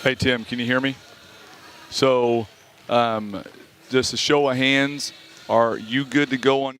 Hey, Tim, can you hear me? So, just a show of hands, are you good to go on?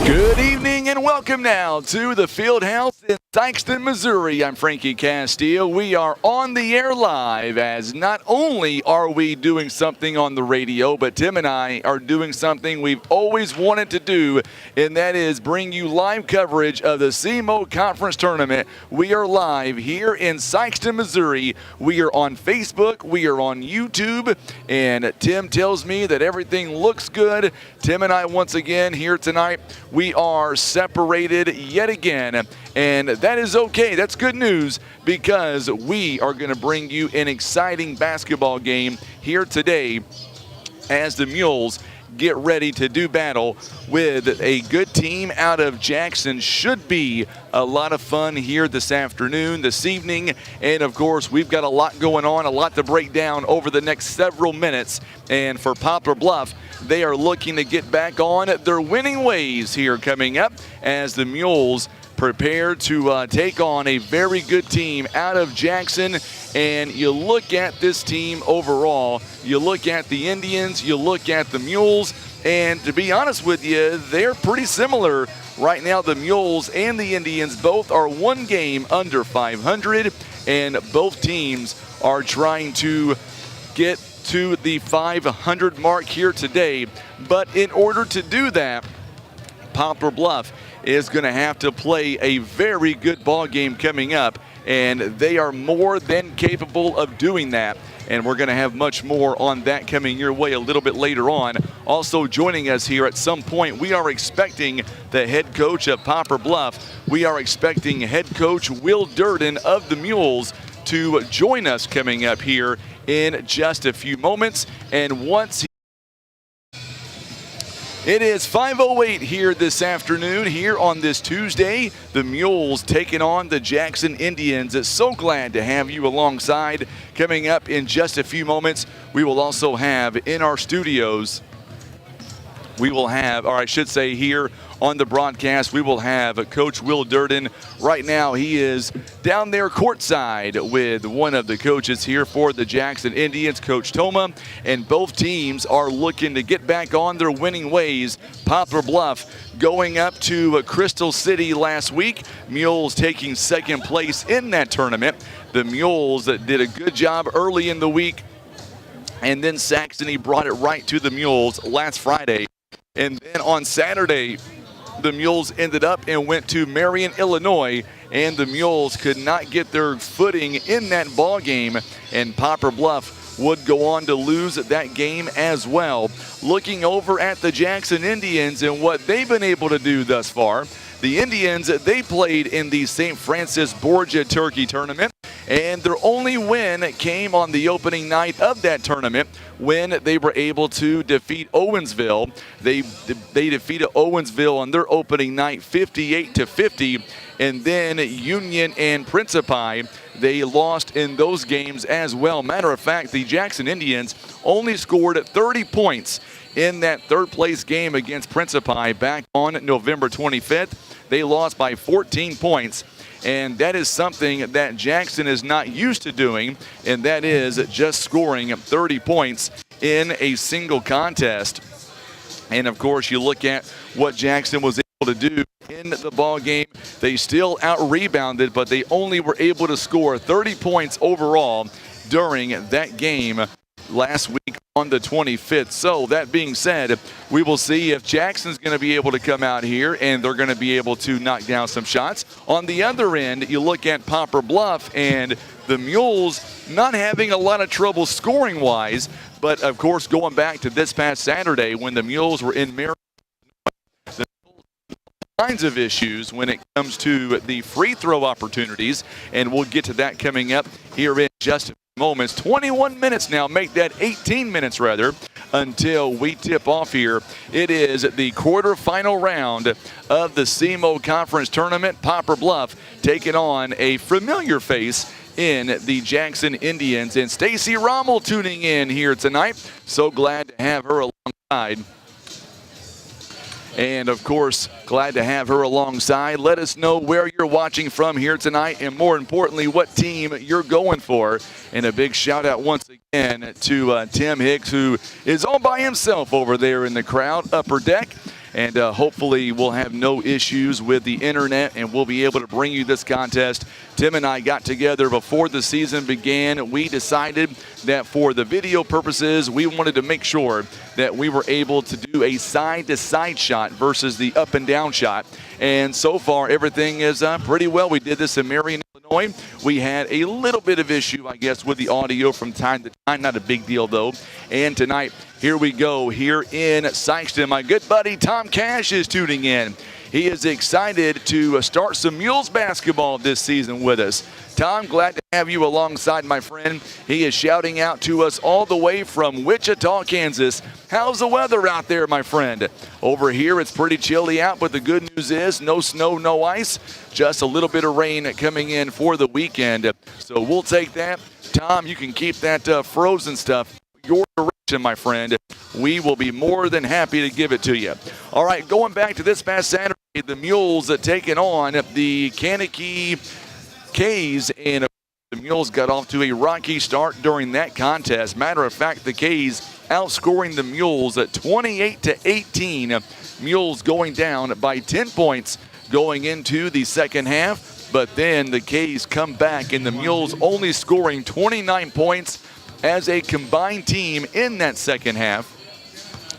Good evening and welcome now to the Field House in Sikeston, Missouri. I'm Frankie Castillo. We are on the air live, as not only are we doing something on the radio, but Tim and I are doing something we've always wanted to do, and that is bring you live coverage of the SEMO Conference Tournament. We are live here in Sikeston, Missouri. We are on Facebook. We are on YouTube, and Tim tells me that everything looks good. Tim and I, once again, here tonight, we are separated yet again, and that is okay. That's good news, because we are going to bring you an exciting basketball game here today as the Mules get ready to do battle with a good team out of Jackson. Should be a lot of fun here this afternoon, this evening, and of course we've got a lot going on, a lot to break down over the next several minutes. And for Poplar Bluff, they are looking to get back on their winning ways here coming up as the Mules prepare to take on a very good team out of Jackson. And you look at this team overall, you look at the Indians, you look at the Mules, and to be honest with you, they're pretty similar. Right now, the Mules and the Indians both are one game under 500, and both teams are trying to get to the 500 mark here today. But in order to do that, Poplar Bluff is going to have to play a very good ball game coming up, and they are more than capable of doing that. And we're going to have much more on that coming your way a little bit later on. Also joining us here at some point, we are expecting the head coach of Poplar Bluff. We are expecting head coach Will Durden of the Mules to join us coming up here in just a few moments. And once it is 5:08 here this afternoon, here on this Tuesday. The Mules taking on the Jackson Indians. It's so glad to have you alongside. Coming up in just a few moments, we will also have in our studios, we will have, or I should say here on the broadcast, we will have Coach Will Durden. Right now, he is down there courtside with one of the coaches here for the Jackson Indians, Coach Toma, and both teams are looking to get back on their winning ways. Poplar Bluff going up to Crystal City last week. Mules taking second place in that tournament. The Mules did a good job early in the week, and then Saxony brought it right to the Mules last Friday. And then on Saturday, the Mules ended up and went to Marion, Illinois, and the Mules could not get their footing in that ball game, and Poplar Bluff would go on to lose that game as well. Looking over at the Jackson Indians and what they've been able to do thus far, the Indians, they played in the St. Francis Borgia Turkey Tournament, and their only win came on the opening night of that tournament when they were able to defeat Owensville. They defeated Owensville on their opening night 58-50, and then Union and Principi, they lost in those games as well. Matter of fact, the Jackson Indians only scored 30 points in that third place game against Principi back on November 25th. They lost by 14 points. And that is something that Jackson is not used to doing, and that is just scoring 30 points in a single contest. And of course, you look at what Jackson was able to do in the ball game. They still out-rebounded, but they only were able to score 30 points overall during that game last week on the 25th. So that being said, we will see if Jackson's going to be able to come out here and they're going to be able to knock down some shots. On the other end, you look at Poplar Bluff and the Mules not having a lot of trouble scoring wise, but of course going back to this past Saturday when the Mules were in Marion, the kinds of issues when it comes to the free throw opportunities, and we'll get to that coming up here in just a moments. 21 minutes now, make that 18 minutes rather, until we tip off here. It is the quarterfinal round of the SEMO Conference Tournament. Poplar Bluff taking on a familiar face in the Jackson Indians, and Stacy Rommel tuning in here tonight. So glad to have her alongside. And, of course, glad to have her alongside. Let us know where you're watching from here tonight, and more importantly, what team you're going for. And a big shout-out once again to Tim Hicks, who is all by himself over there in the crowd, upper deck. And hopefully we'll have no issues with the internet, and we'll be able to bring you this contest. Tim and I got together before the season began. We decided that for the video purposes, we wanted to make sure that we were able to do a side-to-side shot versus the up-and-down shot. And so far, everything is pretty well. We did this in Marion, Illinois. We had a little bit of issue, I guess, with the audio from time to time. Not a big deal, though. And tonight, here we go here in Sikeston. My good buddy Tom Cash is tuning in. He is excited to start some Mules basketball this season with us. Tom, glad to have you alongside, my friend. He is shouting out to us all the way from Wichita, Kansas. How's the weather out there, my friend? Over here, it's pretty chilly out, but the good news is no snow, no ice, just a little bit of rain coming in for the weekend. So we'll take that. Tom, you can keep that frozen stuff your direction, my friend. We will be more than happy to give it to you. All right, going back to this past Saturday, the Mules taking on the Kankakee K's, and the Mules got off to a rocky start during that contest. Matter of fact, the K's outscoring the Mules at 28-18. Mules going down by 10 points going into the second half, but then the K's come back, and the Mules only scoring 29 points as a combined team in that second half.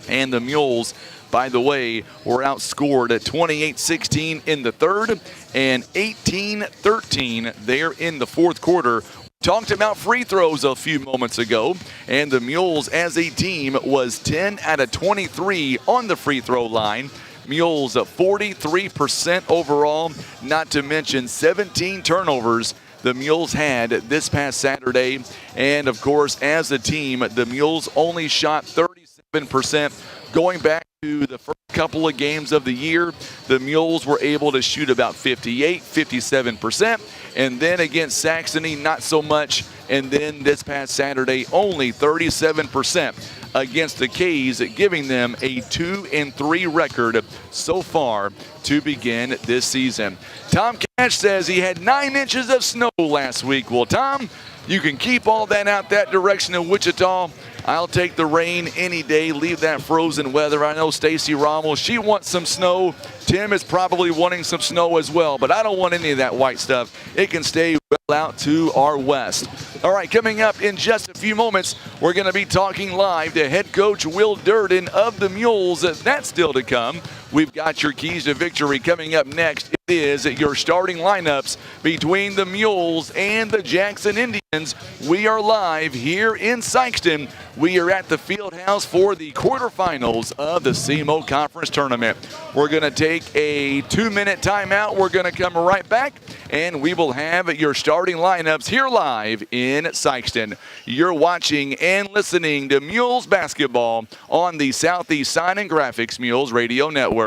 And the Mules, by the way, were outscored at 28-16 in the third and 18-13 there in the fourth quarter. Talked about free throws a few moments ago, and the Mules as a team was 10 out of 23 on the free throw line. Mules 43% overall, not to mention 17 turnovers the Mules had this past Saturday. And, of course, as a team, the Mules only shot 37%. Going back to the first couple of games of the year, the Mules were able to shoot about 57%. And then against Saxony, not so much. And then this past Saturday, only 37% against the K's, giving them a 2-3 record so far to begin this season. Tom Cash says he had 9 inches of snow last week. Well, Tom, you can keep all that out that direction in Wichita. I'll take the rain any day. Leave that frozen weather. I know Stacy Rommel, she wants some snow. Tim is probably wanting some snow as well, but I don't want any of that white stuff. It can stay well out to our west. All right, coming up in just a few moments, we're going to be talking live to head coach Will Durden of the Mules. That's still to come. We've got your keys to victory coming up next. It is your starting lineups between the Mules and the Jackson Indians. We are live here in Sikeston. We are at the field house for the quarterfinals of the SEMO Conference Tournament. We're going to take a 2-minute timeout. We're going to come right back, and we will have your starting lineups here live in Sikeston. You're watching and listening to Mules basketball on the Southeast Sign and Graphics Mules Radio Network.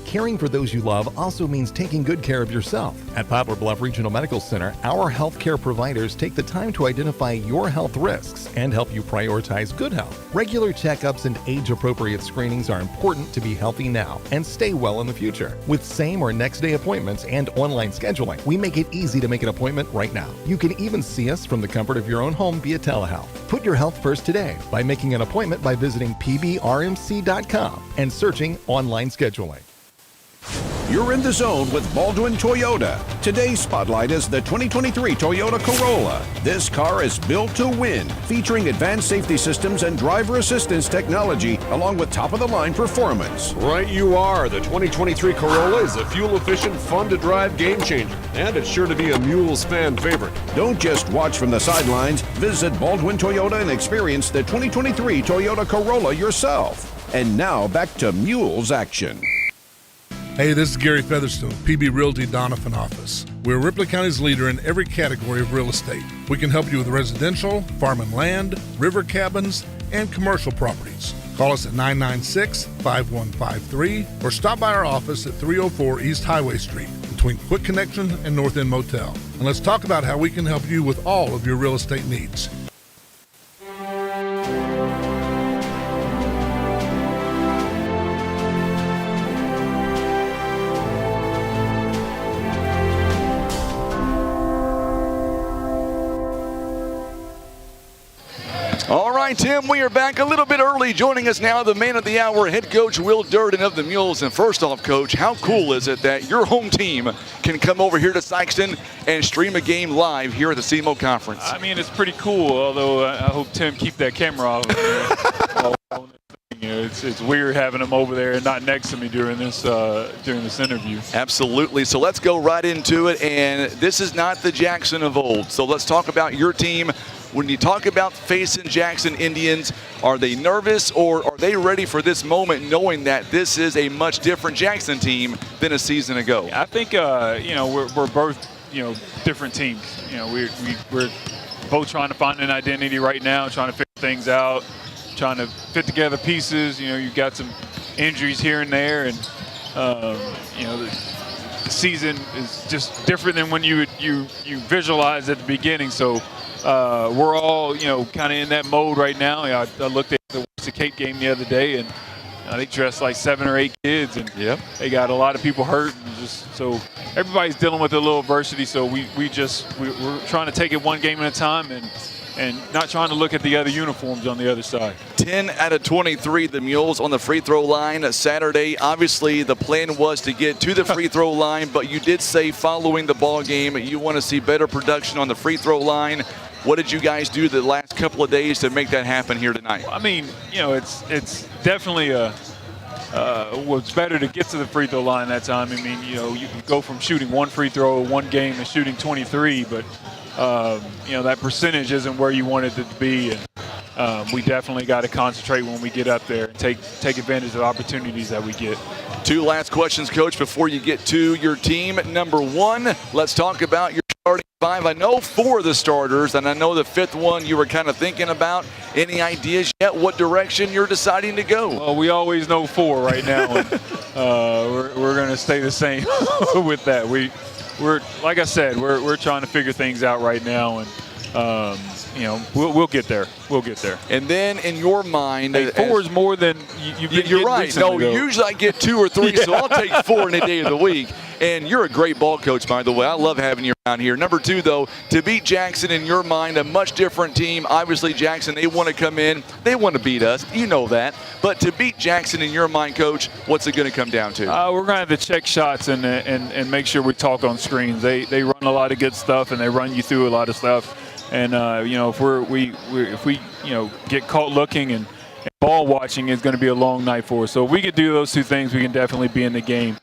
Caring for those you love also means taking good care of yourself. At Poplar Bluff Regional Medical Center, our healthcare providers take the time to identify your health risks and help you prioritize good health. Regular checkups and age-appropriate screenings are important to be healthy now and stay well in the future. With same or next day appointments and online scheduling, we make it easy to make an appointment right now. You can even see us from the comfort of your own home via telehealth. Put your health first today by making an appointment by visiting pbrmc.com and searching online scheduling. You're in the zone with Baldwin Toyota. Today's spotlight is the 2023 Toyota Corolla. This car is built to win, featuring advanced safety systems and driver assistance technology, along with top-of-the-line performance. Right you are. The 2023 Corolla is a fuel-efficient, fun-to-drive game-changer, and it's sure to be a Mules fan favorite. Don't just watch from the sidelines. Visit Baldwin Toyota and experience the 2023 Toyota Corolla yourself. And now, back to Mules action. Hey, this is Gary Featherstone, PB Realty Donovan office. We're Ripley County's leader in every category of real estate. We can help you with residential, farm and land, river cabins, and commercial properties. Call us at 996-5153 or stop by our office at 304 East Highway Street between Quick Connection and North End Motel. And let's talk about how we can help you with all of your real estate needs. right, Tim, we are back a little bit early. Joining us now, the man of the hour, head coach Will Durden of the Mules. And first off, Coach, how cool is it that your home team can come over here to Sikeston and stream a game live here at the SEMO Conference? I mean, it's pretty cool, although I hope Tim keep that camera off. You know, it's weird having him over there and not next to me during this interview. Absolutely. So let's go right into it. And this is not the Jackson of old. So let's talk about your team. When you talk about facing Jackson Indians, are they nervous or are they ready for this moment, knowing that this is a much different Jackson team than a season ago? I think you know, we're both, you know, different teams. You know, we're both trying to find an identity right now, trying to figure things out, trying to fit together pieces. You know, you've got some injuries here and there, and you know, the season is just different than when you visualize at the beginning. So we're all, you know, kind of in that mode right now. I looked at the Cape game the other day, and they dressed like 7 or 8 kids, and they got a lot of people hurt, and just so everybody's dealing with a little adversity. So we're trying to take it one game at a time, and not trying to look at the other uniforms on the other side. 10 out of 23, the Mules on the free throw line Saturday. Obviously, the plan was to get to the free throw line, but you did say following the ball game you want to see better production on the free throw line. What did you guys do the last couple of days to make that happen here tonight? I mean, you know, it's definitely was better to get to the free throw line that time. I mean, you know, you can go from shooting 1 free throw one game to shooting 23, but you know, that percentage isn't where you want it to be, and we definitely got to concentrate when we get up there and take advantage of opportunities that we get. 2 last questions, Coach, before you get to your team. Number 1, let's talk about your starting 5. I know 4 of the starters, and I know the 5th one you were kind of thinking about. Any ideas yet what direction you're deciding to go? Well, we always know 4 right now, and we're going to stay the same with that. We're like I said, we're trying to figure things out right now, and you know, we'll get there. We'll get there. And then in your mind, hey, 4 is more than you've been. You're right. No, usually I get 2 or 3, so I'll take 4 any day of the week. And you're a great ball coach, by the way. I love having you around here. Number 2, though, to beat Jackson in your mind, a much different team. Obviously, Jackson, they want to come in. They want to beat us. You know that. But to beat Jackson in your mind, Coach, what's it going to come down to? We're going to have to check shots and make sure we talk on screens. They run a lot of good stuff, and they run you through a lot of stuff. And you know, if we you know, get caught looking and ball watching, it's going to be a long night for us. So if we could do those 2 things, we can definitely be in the game.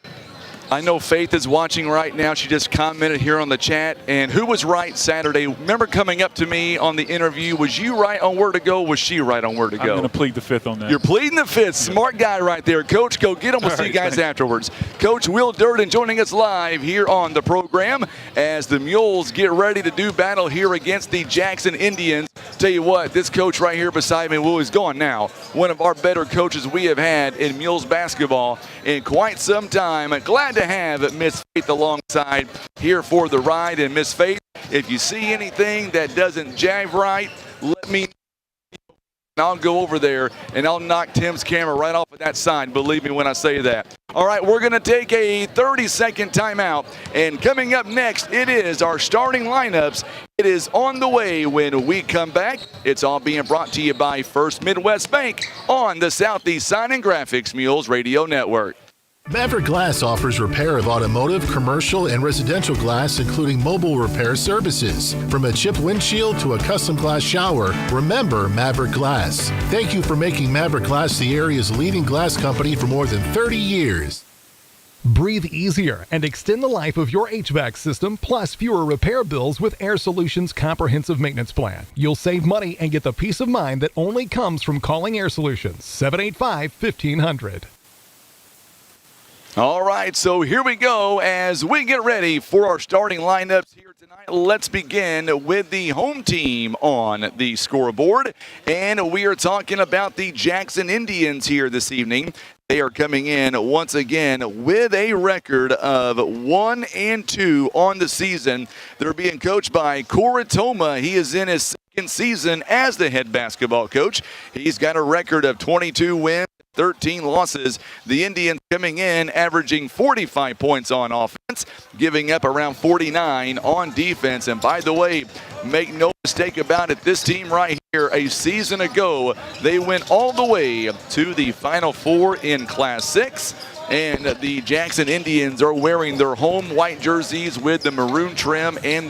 I know Faith is watching right now. She just commented here on the chat. And who was right Saturday? Remember coming up to me on the interview, was you right on where to go? Was she right on where to go? I'm going to plead the 5th on that. You're pleading the 5th. Smart guy right there. Coach, go get him. We'll see you guys afterwards. Coach Will Durden joining us live here on the program as the Mules get ready to do battle here against the Jackson Indians. Tell you what, this coach right here beside me, Will, is gone now. One of our better coaches we have had in Mules basketball in quite some time. Glad to have Miss Faith alongside here for the ride. And Miss Faith, if you see anything that doesn't jive right, let me know. I'll go over there and I'll knock Tim's camera right off of that side. Believe me when I say that. All right, we're going to take a 30-second timeout. And coming up next, it is our starting lineups. It is on the way when we come back. It's all being brought to you by First Midwest Bank on the Southeast Sign and Graphics Mules Radio Network. Maverick Glass offers repair of automotive, commercial, and residential glass, including mobile repair services. From a chipped windshield to a custom glass shower, remember Maverick Glass. Thank you for making Maverick Glass the area's leading glass company for more than 30 years. Breathe easier and extend the life of your HVAC system, plus fewer repair bills with Air Solutions Comprehensive Maintenance Plan. You'll save money and get the peace of mind that only comes from calling Air Solutions. 785-1500. All right, so here we go as we get ready for our starting lineups here tonight. Let's begin with the home team on the scoreboard. And we are talking about the Jackson Indians here this evening. They are coming in once again with a record of 1-2 on the season. They're being coached by Cora Toma. He is in his second season as the head basketball coach. He's got a record of 22 wins, 13 losses. The Indians coming in averaging 45 points on offense, giving up around 49 on defense. And by the way, make no mistake about it, this team right here, a season ago, they went all the way to the Final Four in Class 6. And the Jackson Indians are wearing their home white jerseys with the maroon trim and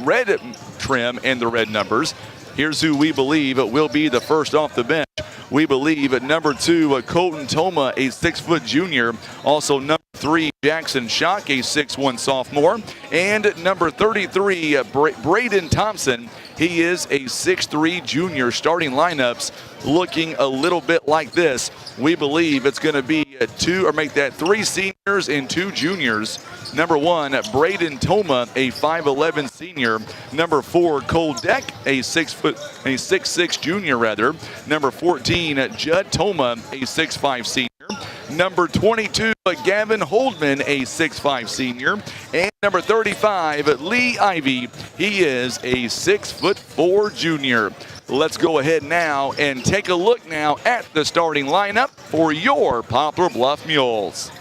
red trim and the red numbers. Here's who we believe will be the first off the bench. We believe at number 2, Colton Toma, a 6-foot junior. Also number 3, Jackson Schock, a 6'1" sophomore. And number 33, Braden Thompson. He is a 6'3" junior. Starting lineups looking a little bit like this. We believe it's going to be 3 seniors and 2 juniors. Number 1, Braden Toma, a 5'11" senior. Number 4, Cole Deck, a 6'6" junior rather. Number 14, Judd Toma, a 6'5" senior. Number 22, Gavin Holdman, a 6'5" senior. And number 35, Lee Ivy. He is a 6'4" junior. Let's go ahead now and take a look now at the starting lineup for your Poplar Bluff Mules.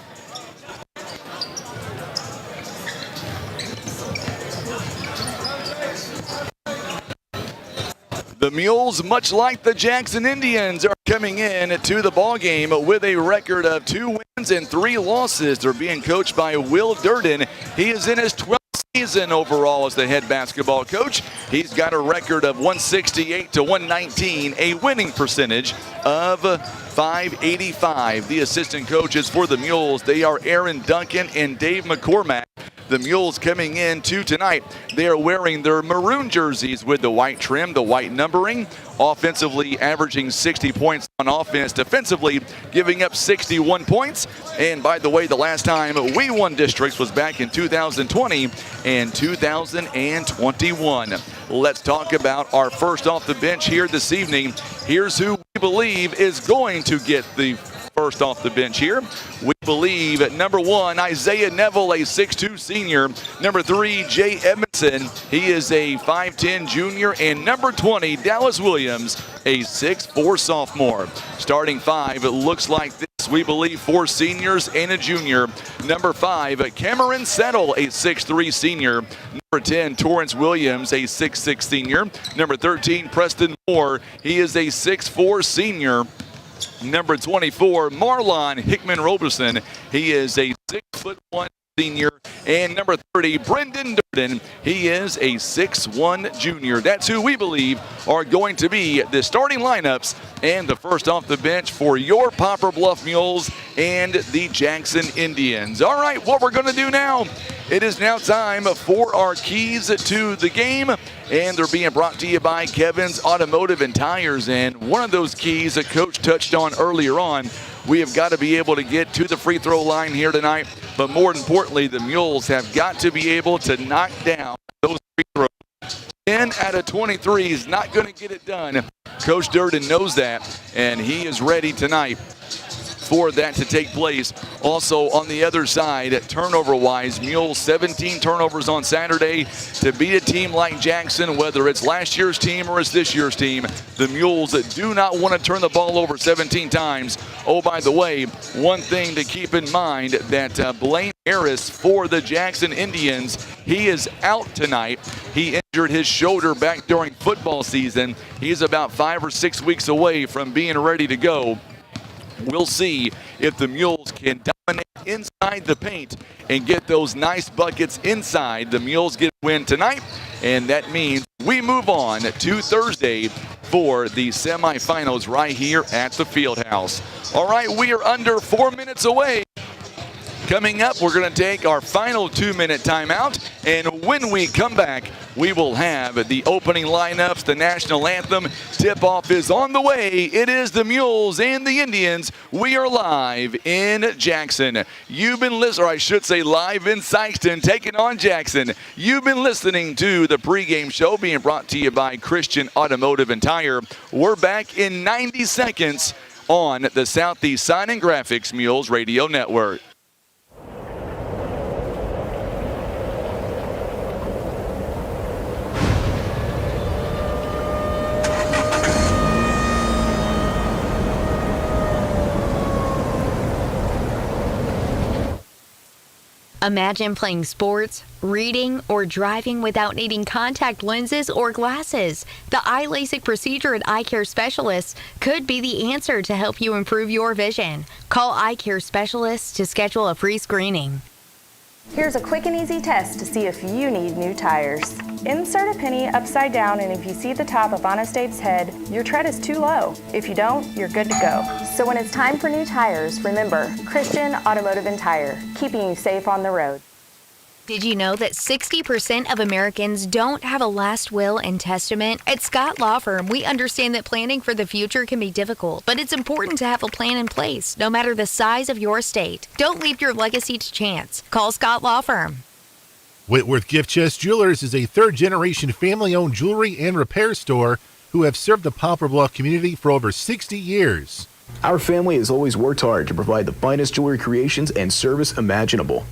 The Mules, much like the Jackson Indians, are coming in to the ballgame with a record of 2 wins and 3 losses. They're being coached by Will Durden. He is in his 12th season overall as the head basketball coach. He's got a record of 168 to 119, a winning percentage of .585. The assistant coaches for the Mules, they are Aaron Duncan and Dave McCormack. The Mules coming in tonight, they are wearing their maroon jerseys with the white trim, the white numbering. Offensively averaging 60 points on offense. Defensively giving up 61 points. And by the way, the last time we won districts was back in 2020 and 2021. Let's talk about our first off the bench here this evening. Here's who we believe is going to get the first off the bench here. We believe at number 1, Isaiah Neville, a 6'2" senior. Number 3, Jay Edmondson. He is a 5'10" junior. And number 20, Dallas Williams, a 6'4" sophomore. Starting 5, it looks like this. We believe 4 seniors and a junior. Number 5, Cameron Settle, a 6'3" senior. Number 10, Torrance Williams, a 6'6" senior. Number 13, Preston Moore. He is a 6'4" senior. Number 24, Marlon Hickman Roberson. He is a 6'1" senior. And number 30, Brendan Durden. He is a 6'1" junior. That's who we believe are going to be the starting lineups and the first off the bench for your Poplar Bluff Mules and the Jackson Indians. All right, what we're going to do now, it is now time for our keys to the game, and they're being brought to you by Kevin's Automotive and Tires. And one of those keys that Coach touched on earlier on, we have got to be able to get to the free throw line here tonight, but more importantly, the Mules have got to be able to knock down those free throws. 10 out of 23 is not going to get it done. Coach Durden knows that, and he is ready tonight for that to take place. Also on the other side, turnover-wise, Mules 17 turnovers on Saturday. To beat a team like Jackson, whether it's last year's team or it's this year's team, the Mules do not want to turn the ball over 17 times. Oh, by the way, one thing to keep in mind, that Blaine Harris for the Jackson Indians, he is out tonight. He injured his shoulder back during football season. He's about 5 or 6 weeks away from being ready to go. We'll see if the Mules can dominate inside the paint and get those nice buckets inside. The Mules get a win tonight, and that means we move on to Thursday for the semifinals right here at the Fieldhouse. All right, we are under 4 minutes away. Coming up, we're going to take our final 2-minute timeout, and when we come back, we will have the opening lineups, the national anthem. Tip-off is on the way. It is the Mules and the Indians. We are live in Jackson. You've been listening, or I should say live in Sikeston, taking on Jackson. You've been listening to the pregame show being brought to you by Christian Automotive and Tire. We're back in 90 seconds on the Southeast Sign and Graphics Mules Radio Network. Imagine playing sports, reading, or driving without needing contact lenses or glasses. The eye LASIK procedure at Eye Care Specialists could be the answer to help you improve your vision. Call Eye Care Specialists to schedule a free screening. Here's a quick and easy test to see if you need new tires. Insert a penny upside down, and if you see the top of Honest Abe's head, your tread is too low. If you don't, you're good to go. So when it's time for new tires, remember Christian Automotive and Tire, keeping you safe on the road. Did you know that 60% of Americans don't have a last will and testament? At Scott Law Firm, we understand that planning for the future can be difficult, but it's important to have a plan in place, no matter the size of your estate. Don't leave your legacy to chance. Call Scott Law Firm. Whitworth Gift Chest Jewelers is a third-generation family-owned jewelry and repair store who have served the Poplar Bluff community for over 60 years. Our family has always worked hard to provide the finest jewelry creations and service imaginable.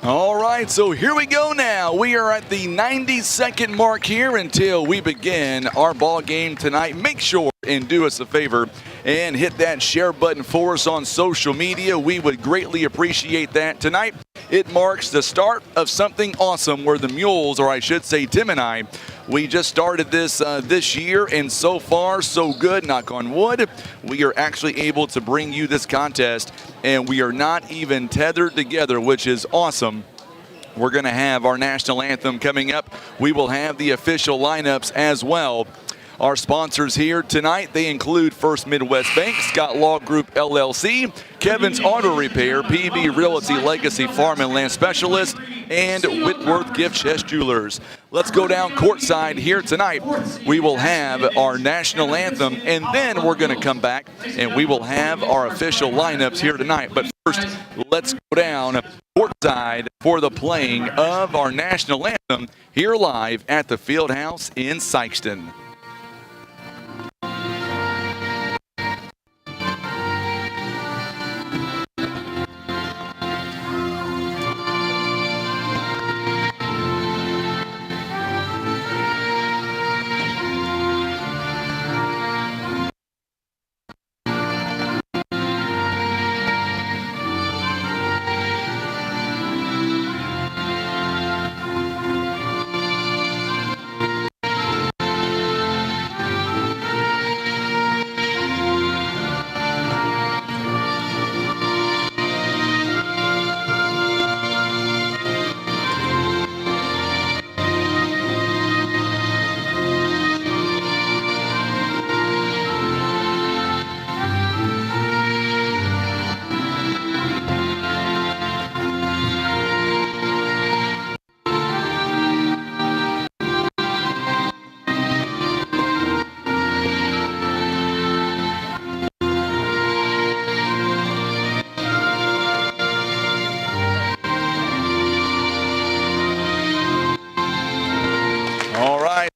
All right, so here we go now. We are at the 90-second mark here until we begin our ball game tonight. Make sure and do us a favor and hit that share button for us on social media. We would greatly appreciate that. Tonight, it marks the start of something awesome where the Mules, or I should say Tim and I, we just started this year, and so far, so good, knock on wood. We are actually able to bring you this contest, and we are not even tethered together, which is awesome. We're going to have our national anthem coming up. We will have the official lineups as well. Our sponsors here tonight, they include First Midwest Bank, Scott Law Group LLC, Kevin's Auto Repair, PB Realty Legacy Farm and Land Specialist, and Whitworth Gift Chest Jewelers. Let's go down courtside here tonight. We will have our national anthem, and then we're going to come back and we will have our official lineups here tonight. But first, let's go down courtside for the playing of our national anthem here live at the Fieldhouse in Sikeston.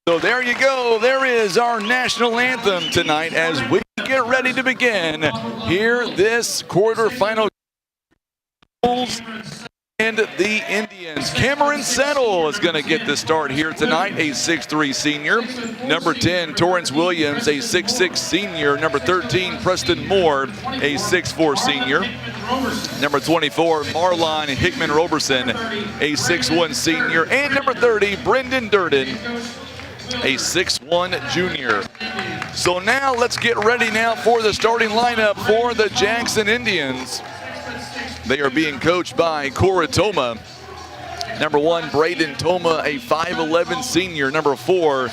So there you go. There is our national anthem tonight as we get ready to begin here this quarterfinal and the Indians. Cameron Settle is going to get the start here tonight, a 6'3" senior. Number 10, Torrance Williams, a 6'6" senior. Number 13, Preston Moore, a 6'4" senior. Number 24, Marlon Hickman Roberson, a 6'1" senior. And number 30, Brendan Durden, a 6'1" junior. So now let's get ready now for the starting lineup for the Jackson Indians. They are being coached by Cora Toma. Number 1, Braden Toma, a 5'11" senior. Number 4,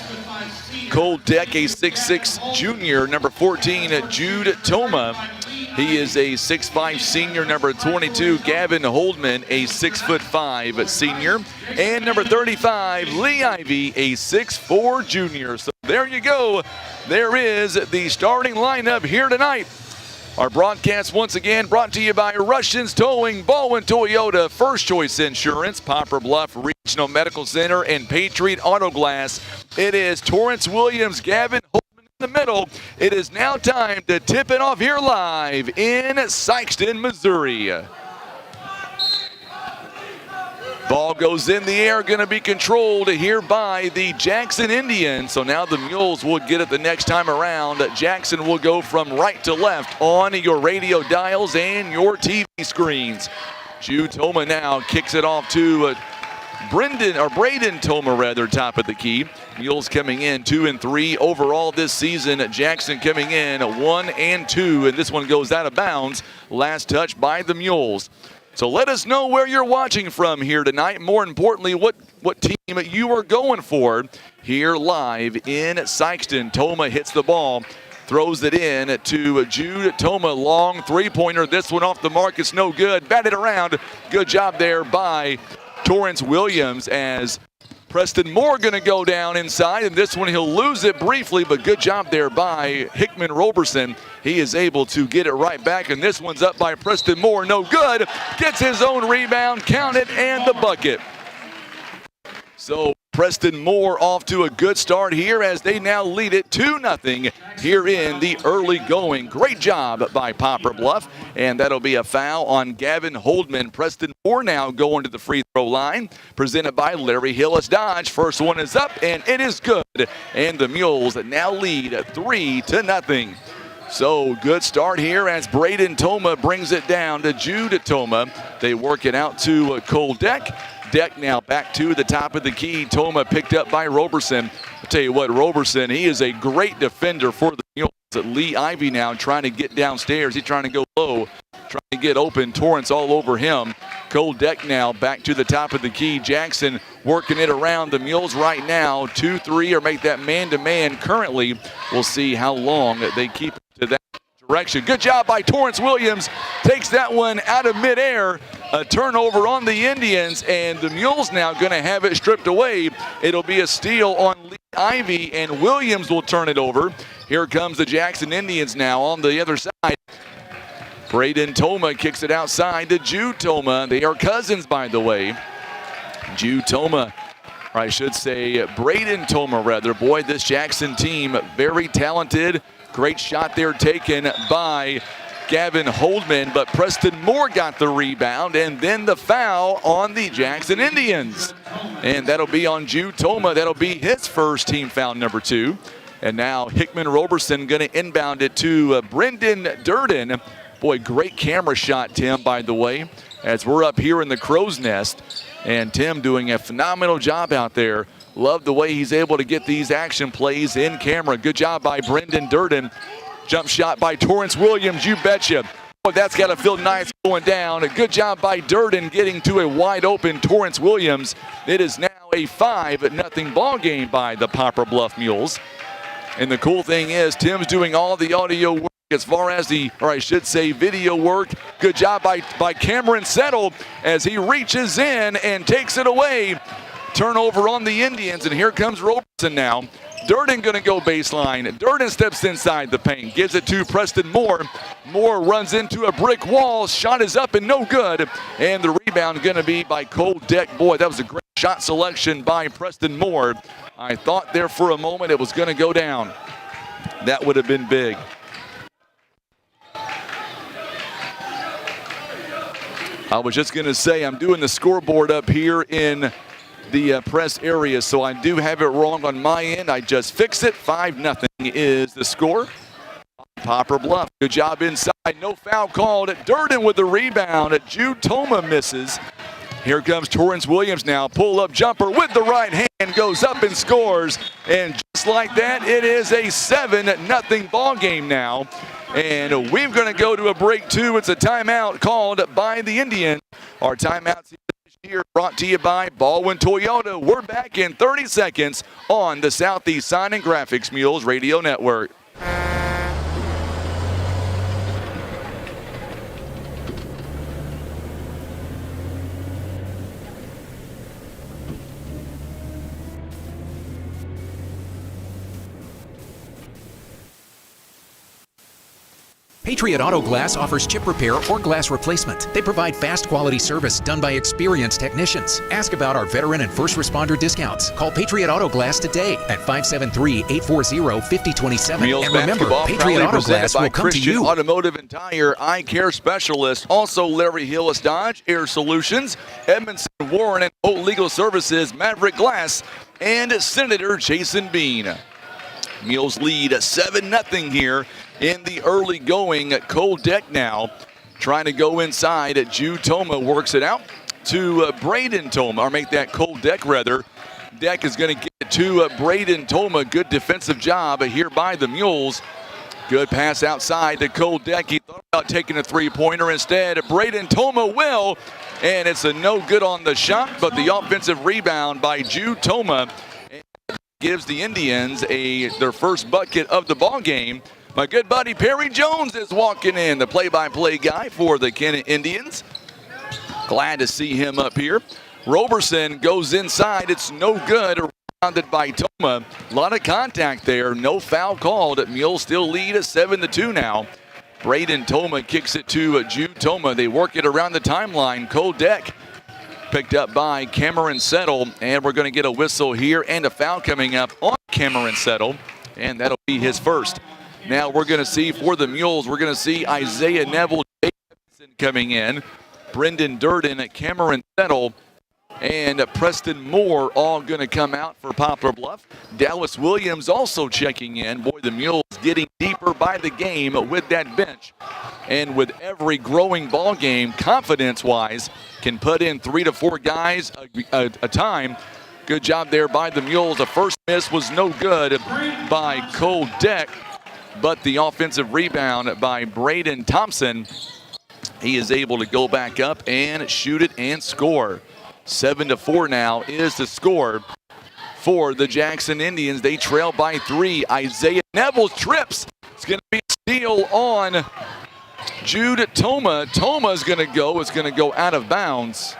Cole Deck, a 6'6" junior. Number 14, Jude Toma. He is a 6'5" senior. Number 22, Gavin Holdman, a 6'5" senior. And number 35, Lee Ivy, a 6'4" junior. So there you go. There is the starting lineup here tonight. Our broadcast once again brought to you by Russians Towing, Baldwin Toyota, First Choice Insurance, Poplar Bluff Regional Medical Center, and Patriot Auto Glass. It is Torrance Williams, Gavin Holdman in the middle. It is now time to tip it off here live in Sikeston, Missouri. Ball goes in the air, going to be controlled here by the Jackson Indians. So now the Mules will get it the next time around. Jackson will go from right to left on your radio dials and your TV screens. Jude Toma now kicks it off to Braden Toma, rather, top of the key. Mules coming in 2-3 overall this season. Jackson coming in 1-2, and this one goes out of bounds. Last touch by the Mules. So let us know where you're watching from here tonight. More importantly, what team you are going for here live in Sikeston. Toma hits the ball, throws it in to Jude Toma. Long three-pointer. This one off the mark. It's no good. Batted around. Good job there by Torrance Williams, as Preston Moore going to go down inside, and this one he'll lose it briefly, but good job there by Hickman Roberson. He is able to get it right back, and this one's up by Preston Moore. No good. Gets his own rebound, count it, and the bucket. So Preston Moore off to a good start here as they now lead it 2-0 here in the early going. Great job by Poplar Bluff, and that'll be a foul on Gavin Holdman. Preston Moore now going to the free throw line, presented by Larry Hillis Dodge. First one is up, and it is good, and the Mules now lead 3-0. So good start here as Braden Toma brings it down to Jude Toma. They work it out to Cole Deck. Deck now back to the top of the key. Toma picked up by Roberson. I'll tell you what, Roberson, he is a great defender for the Mules. Lee Ivy now trying to get downstairs. He's trying to go low, trying to get open. Torrance all over him. Cole Deck now back to the top of the key. Jackson working it around the Mules right now. 2-3 or make that man-to-man currently. We'll see how long they keep it to that direction. Good job by Torrance Williams. Takes that one out of midair. A turnover on the Indians, and the Mules now going to have it stripped away. It'll be a steal on Lee Ivy, and Williams will turn it over. Here comes the Jackson Indians now on the other side. Braden Toma kicks it outside to Jude Toma. They are cousins, by the way. Jude Toma, or I should say Braden Toma, rather. Boy, this Jackson team, very talented. Great shot there taken by Gavin Holdman, but Preston Moore got the rebound, and then the foul on the Jackson Indians. And that'll be on Jude Toma. That'll be his first team foul, number 2. And now Hickman Roberson going to inbound it to Brendan Durden. Boy, great camera shot, Tim, by the way, as we're up here in the crow's nest. And Tim doing a phenomenal job out there. Love the way he's able to get these action plays in camera. Good job by Brendan Durden. Jump shot by Torrance Williams, you betcha. Boy, that's got to feel nice going down. A good job by Durden getting to a wide open Torrance Williams. It is now a 5-0 ball game by the Poplar Bluff Mules. And the cool thing is Tim's doing all the audio work as far as video work. Good job by Cameron Settle as he reaches in and takes it away. Turnover on the Indians, and here comes Roberson now. Durden going to go baseline. Durden steps inside the paint, gives it to Preston Moore. Moore runs into a brick wall. Shot is up and no good. And the rebound going to be by Cole Deck. Boy, that was a great shot selection by Preston Moore. I thought there for a moment it was going to go down. That would have been big. I was just going to say, I'm doing the scoreboard up here in the press area, so I do have it wrong on my end. I just fix it. 5-0 is the score. Poplar Bluff, good job inside. No foul called. Durden with the rebound. Jude Toma misses. Here comes Torrance Williams now. Pull-up jumper with the right hand. Goes up and scores. And just like that, it is a 7-0 ball game now. And we're going to go to a break, too. It's a timeout called by the Indians. Our timeouts here brought to you by Baldwin Toyota. We're back in 30 seconds on the Southeast Sign and Graphics Mules Radio Network. Patriot Auto Glass offers chip repair or glass replacement. They provide fast quality service done by experienced technicians. Ask about our veteran and first responder discounts. Call Patriot Auto Glass today at 573-840-5027. Mules And remember, basketball Patriot proudly Auto presented Glass by will come Christian to you. Automotive and Tire Eye Care Specialist. Also Larry Hillis Dodge Air Solutions, Edmondson Warren and Holt Legal Services, Maverick Glass, and Senator Jason Bean. Mules lead 7-0 here in the early going. Cole Deck now trying to go inside. Jude Toma works it out to Braden Toma, or make that Cole Deck rather. Deck is going to get it to Braden Toma. Good defensive job here by the Mules. Good pass outside to Cole Deck. He thought about taking a three-pointer. Instead, Braden Toma will, and it's a no good on the shot, but the offensive rebound by Jude Toma gives the Indians their first bucket of the ball game. My good buddy Perry Jones is walking in, the play-by-play guy for the Kennet Indians. Glad to see him up here. Roberson goes inside. It's no good. Rebounded by Toma. A lot of contact there. No foul called. Mules still lead at 7-2 now. Braden Toma kicks it to Jude Toma. They work it around the timeline. Cole Deck picked up by Cameron Settle, and we're going to get a whistle here and a foul coming up on Cameron Settle, and that'll be his first. Now we're going to see for the Mules, we're going to see Isaiah Neville coming in, Brendan Durden, Cameron Settle, and Preston Moore all going to come out for Poplar Bluff. Dallas Williams also checking in. Boy, the Mules getting deeper by the game with that bench. And with every growing ball game, confidence-wise, can put in 3 to 4 guys a time. Good job there by the Mules. The first miss was no good by Cole Deck, but the offensive rebound by Braden Thompson, he is able to go back up and shoot it and score. 7-4 now is the score for the Jackson Indians. They trail by 3. Isaiah Neville trips. It's going to be a steal on Jude Toma. Toma's going to go. It's going to go out of bounds.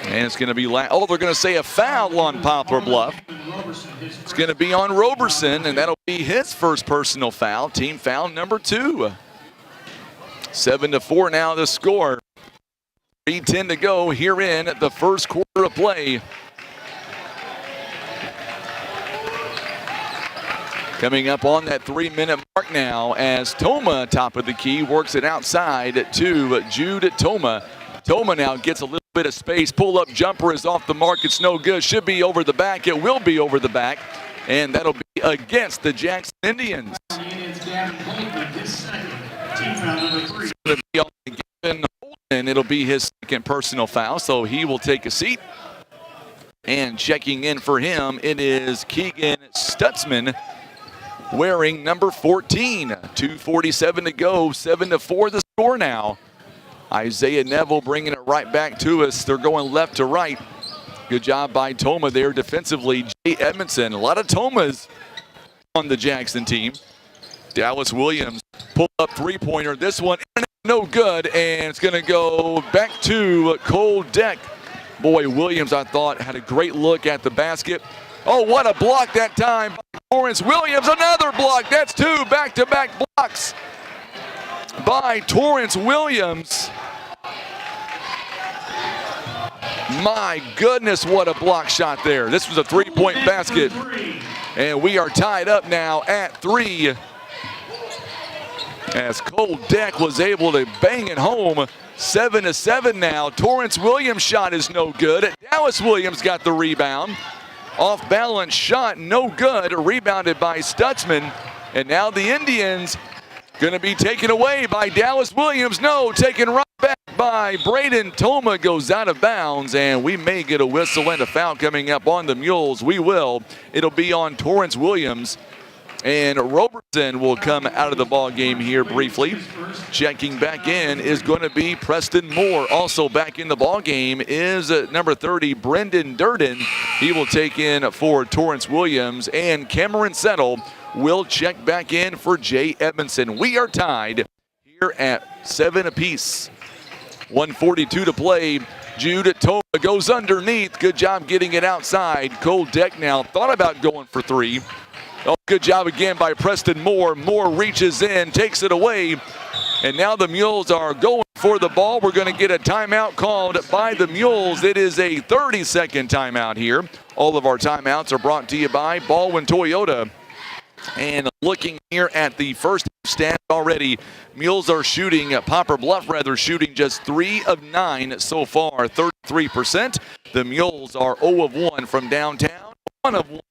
And it's going to be, they're going to say a foul on Poplar Bluff. It's going to be on Roberson, and that'll be his first personal foul. Team foul number 2. 7-4 now the score. 3:10 to go here in the first quarter of play. Coming up on that 3-minute mark now as Toma, top of the key, works it outside to Jude Toma. Toma now gets a little bit of space. Pull-up jumper is off the mark. It's no good. Should be over the back. It will be over the back. And that'll be against the Jackson Indians. And it'll be his second personal foul, so he will take a seat. And checking in for him, it is Keegan Stutzman wearing number 14. 2:47 to go, 7-4 the score now. Isaiah Neville bringing it right back to us. They're going left to right. Good job by Toma there defensively. Jay Edmondson, a lot of Tomas on the Jackson team. Dallas Williams pull up three-pointer. This one no good, and it's going to go back to Cole Deck. Boy, Williams, I thought, had a great look at the basket. Oh, what a block that time by Torrance Williams. Another block. That's 2 back-to-back blocks by Torrance Williams. My goodness, what a block shot there. This was a three-point basket, and we are tied up now at 3. As Cole Deck was able to bang it home. 7-7 now. Torrance Williams' shot is no good. Dallas Williams got the rebound. Off balance shot, no good. Rebounded by Stutzman. And now the Indians going to be taken away by Dallas Williams. No, taken right back by Braden Toma. Goes out of bounds, and we may get a whistle and a foul coming up on the Mules. We will. It'll be on Torrance Williams. And Robertson will come out of the ball game here briefly. Checking back in is going to be Preston Moore. Also back in the ball game is number 30, Brendan Durden. He will take in for Torrance Williams. And Cameron Settle will check back in for Jay Edmondson. We are tied here at 7 apiece. 1:42 to play. Jude Toma goes underneath. Good job getting it outside. Cole Deck now thought about going for 3. Oh, good job again by Preston Moore. Moore reaches in, takes it away. And now the Mules are going for the ball. We're going to get a timeout called by the Mules. It is a 30-second timeout here. All of our timeouts are brought to you by Baldwin Toyota. And looking here at the first stats already, Mules are shooting, Poplar Bluff rather, shooting just 3 of 9 so far, 33%. The Mules are 0 of 1 from downtown, 1 of 1.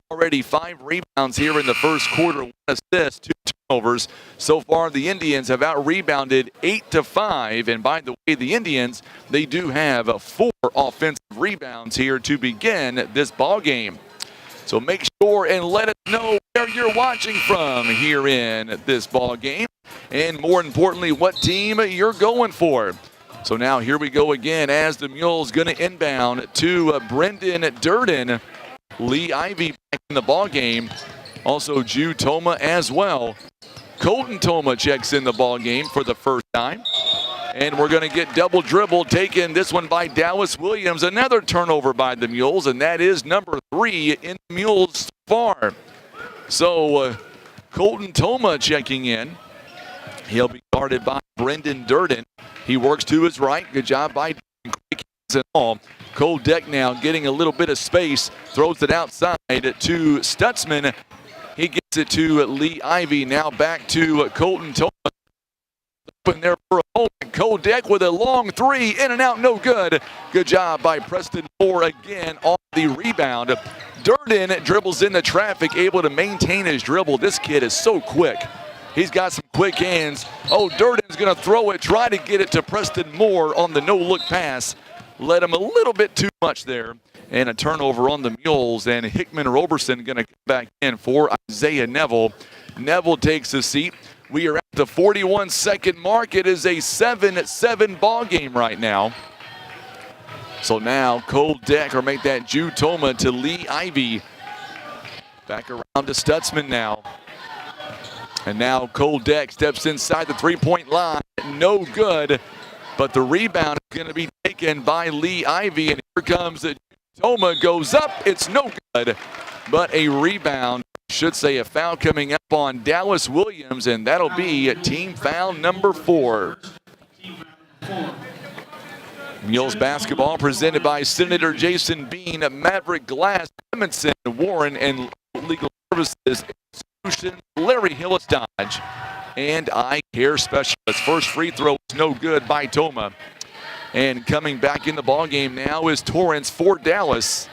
Already 5 rebounds here in the first quarter, 1 assist, 2 turnovers. So far, the Indians have out-rebounded 8-5. And by the way, the Indians, they do have 4 offensive rebounds here to begin this ball game. So make sure and let us know where you're watching from here in this ball game. And more importantly, what team you're going for. So now here we go again as the Mules going to inbound to Brendan Durden. Lee Ivy back in the ball game. Also Jude Toma as well. Colton Toma checks in the ball game for the first time. And we're going to get double dribble taken, this one by Dallas Williams. Another turnover by the Mules, and that is number 3 in the Mules so far. So Colton Toma checking in. He'll be guarded by Brendan Durden. He works to his right. Good job by quick and all. Cole Deck now getting a little bit of space. Throws it outside to Stutzman. He gets it to Lee Ivy. Now back to Colton Toma. Open there for a moment. Cole Deck with a long 3. In and out, no good. Good job by Preston Moore again on the rebound. Durden dribbles into traffic, able to maintain his dribble. This kid is so quick. He's got some quick hands. Oh, Durden's going to throw it, try to get it to Preston Moore on the no-look pass. Led him a little bit too much there. And a turnover on the Mules. And Hickman Roberson going to come back in for Isaiah Neville. Neville takes a seat. We are at the 41-second mark. It is a 7-7 ball game right now. So now Cole Deck, or make that Jude Toma to Lee Ivy. Back around to Stutzman now. And now Cole Deck steps inside the three-point line. No good. But the rebound is going to be taken by Lee Ivy. And here comes Toma, goes up. It's no good. But a rebound, should say a foul coming up on Dallas Williams. And that'll be team foul number 4. Mules basketball presented by Senator Jason Bean, Maverick Glass, Edmondson, Warren, and Legal Services Institution, Larry Hillis Dodge, and Eye Care Specialist. First free throw is no good by Toma. And coming back in the ball game now is Torrance for Dallas.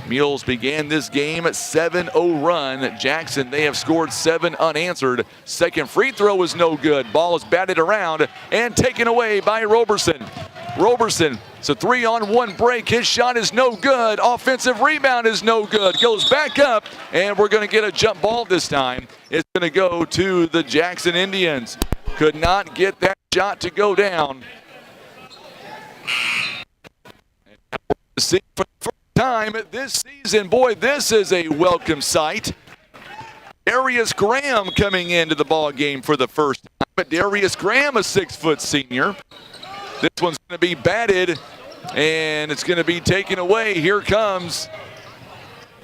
Mules began this game at 7-0 run. Jackson, they have scored 7 unanswered. Second free throw is no good. Ball is batted around and taken away by Roberson. Roberson, it's a 3-on-1 break. His shot is no good. Offensive rebound is no good. Goes back up, and we're going to get a jump ball this time. It's going to go to the Jackson Indians. Could not get that shot to go down. See for the first time this season, boy, this is a welcome sight. Darius Graham coming into the ball game for the first time. But Darius Graham, a 6-foot senior. This one's going to be batted, and it's going to be taken away. Here comes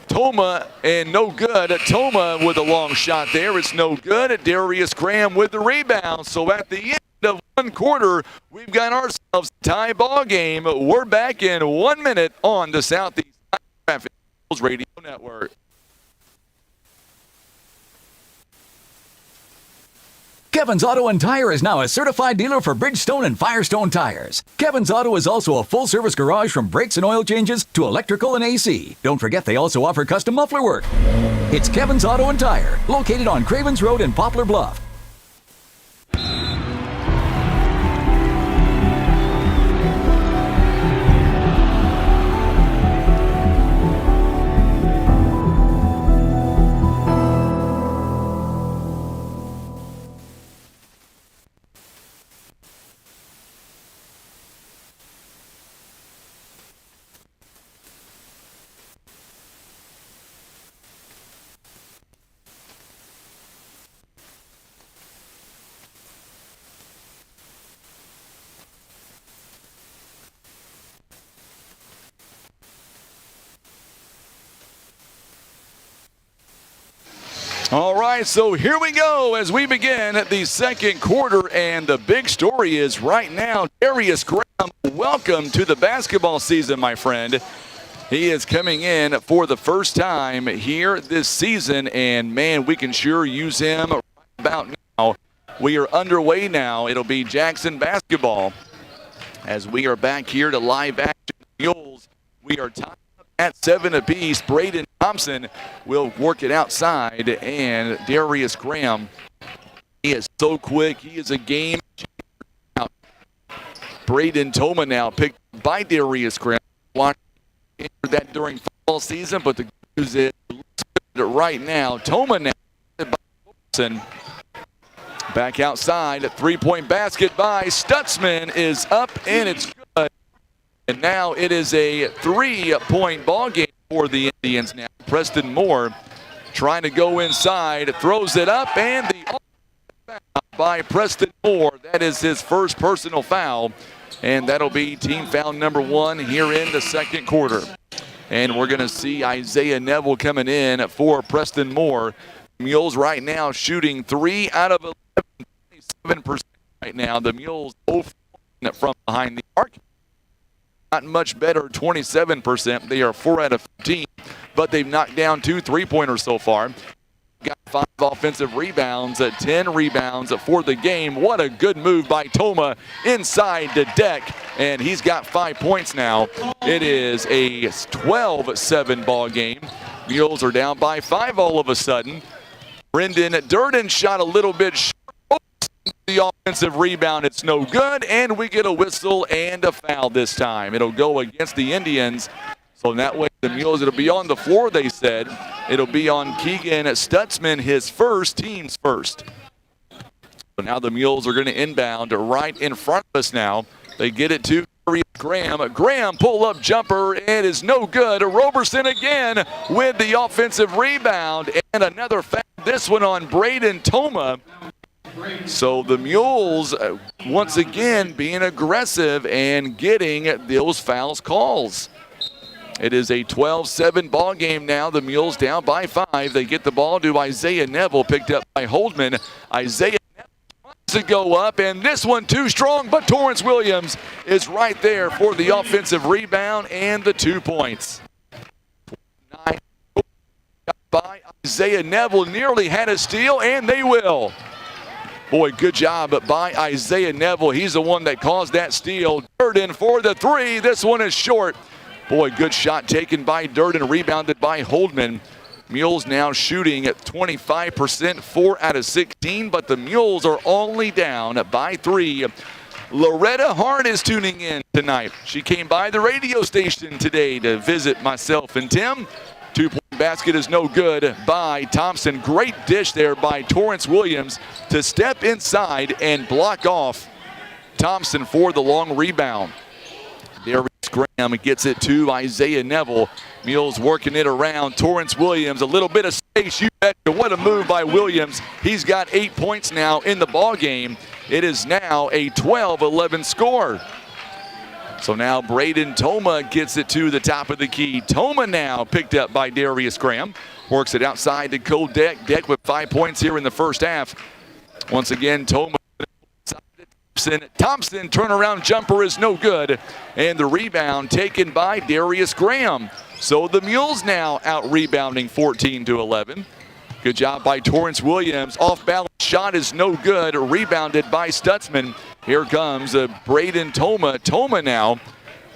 Toma, and no good. Toma with a long shot there. It's no good. Darius Graham with the rebound. So at the end of one quarter, we've got ourselves a tie ball game. We're back in 1 minute on the Southeast Traffic Radio Network. Kevin's Auto and Tire is now a certified dealer for Bridgestone and Firestone tires. Kevin's Auto is also a full-service garage from brakes and oil changes to electrical and AC. Don't forget they also offer custom muffler work. It's Kevin's Auto and Tire, located on Cravens Road in Poplar Bluff. All right, so here we go as we begin the second quarter, and the big story is right now, Darius Graham, welcome to the basketball season, my friend. He is coming in for the first time here this season, and man, we can sure use him right about now. We are underway now. It'll be Jackson basketball as we are back here to live action. Mules, we are tied up at 7 apiece. Braden Thompson will work it outside, and Darius Graham, he is so quick. He is a game changer. Braden Toma now picked by Darius Graham. Watch that during football season, but the good news is right now, Toma now by Wilson. Back outside, a three-point basket by Stutzman is up, and it's good. And now it is a three-point ball game for the Indians now. Preston Moore trying to go inside, throws it up, and the foul by Preston Moore. That is his first personal foul, and that'll be team foul number 1 here in the second quarter. And we're going to see Isaiah Neville coming in for Preston Moore. Mules right now shooting 3 out of 11, 27% right now. The Mules from behind the arc. Not much better, 27%. They are 4 out of 15, but they've knocked down 2 3-pointers so far. Got 5 offensive rebounds, 10 rebounds for the game. What a good move by Toma inside the deck, and he's got 5 points now. It is a 12-7 ball game. Mules are down by 5 all of a sudden. Brendan Durden shot a little bit short. The offensive rebound, it's no good, and we get a whistle and a foul this time. It'll go against the Indians. So that way the Mules, it'll be on the floor, they said. It'll be on Keegan Stutzman, his first, team's first. So now the Mules are going to inbound right in front of us now. They get it to Graham. Graham pull-up jumper, it is no good. Roberson again with the offensive rebound, and another foul. This one on Braden Toma. So the Mules, once again, being aggressive and getting those fouls calls. It is a 12-7 ball game now. The Mules down by 5. They get the ball to Isaiah Neville, picked up by Holdman. Isaiah Neville wants to go up, and this one too strong, but Torrance Williams is right there for the offensive rebound and the 2 points. 9 by Isaiah Neville, nearly had a steal, and they will. Boy, good job by Isaiah Neville. He's the one that caused that steal. Durden for the 3. This one is short. Boy, good shot taken by Durden, rebounded by Holdman. Mules now shooting at 25%, 4 out of 16, but the Mules are only down by 3. Loretta Hart is tuning in tonight. She came by the radio station today to visit myself and Tim. 2-point basket is no good by Thompson. Great dish there by Torrance Williams to step inside and block off Thompson for the long rebound. Darius Graham gets it to Isaiah Neville. Mules working it around. Torrance Williams, a little bit of space. You bet. What a move by Williams. He's got 8 points now in the ball game. It is now a 12-11 score. So now Braden Toma gets it to the top of the key. Toma now picked up by Darius Graham. Works it outside to Kodeck. Deck with 5 points here in the first half. Once again, Toma. Thompson turnaround jumper is no good. And the rebound taken by Darius Graham. So the Mules now out rebounding 14-11. Good job by Torrance Williams. Off balance shot is no good. Rebounded by Stutzman. Here comes Braden Toma. Toma now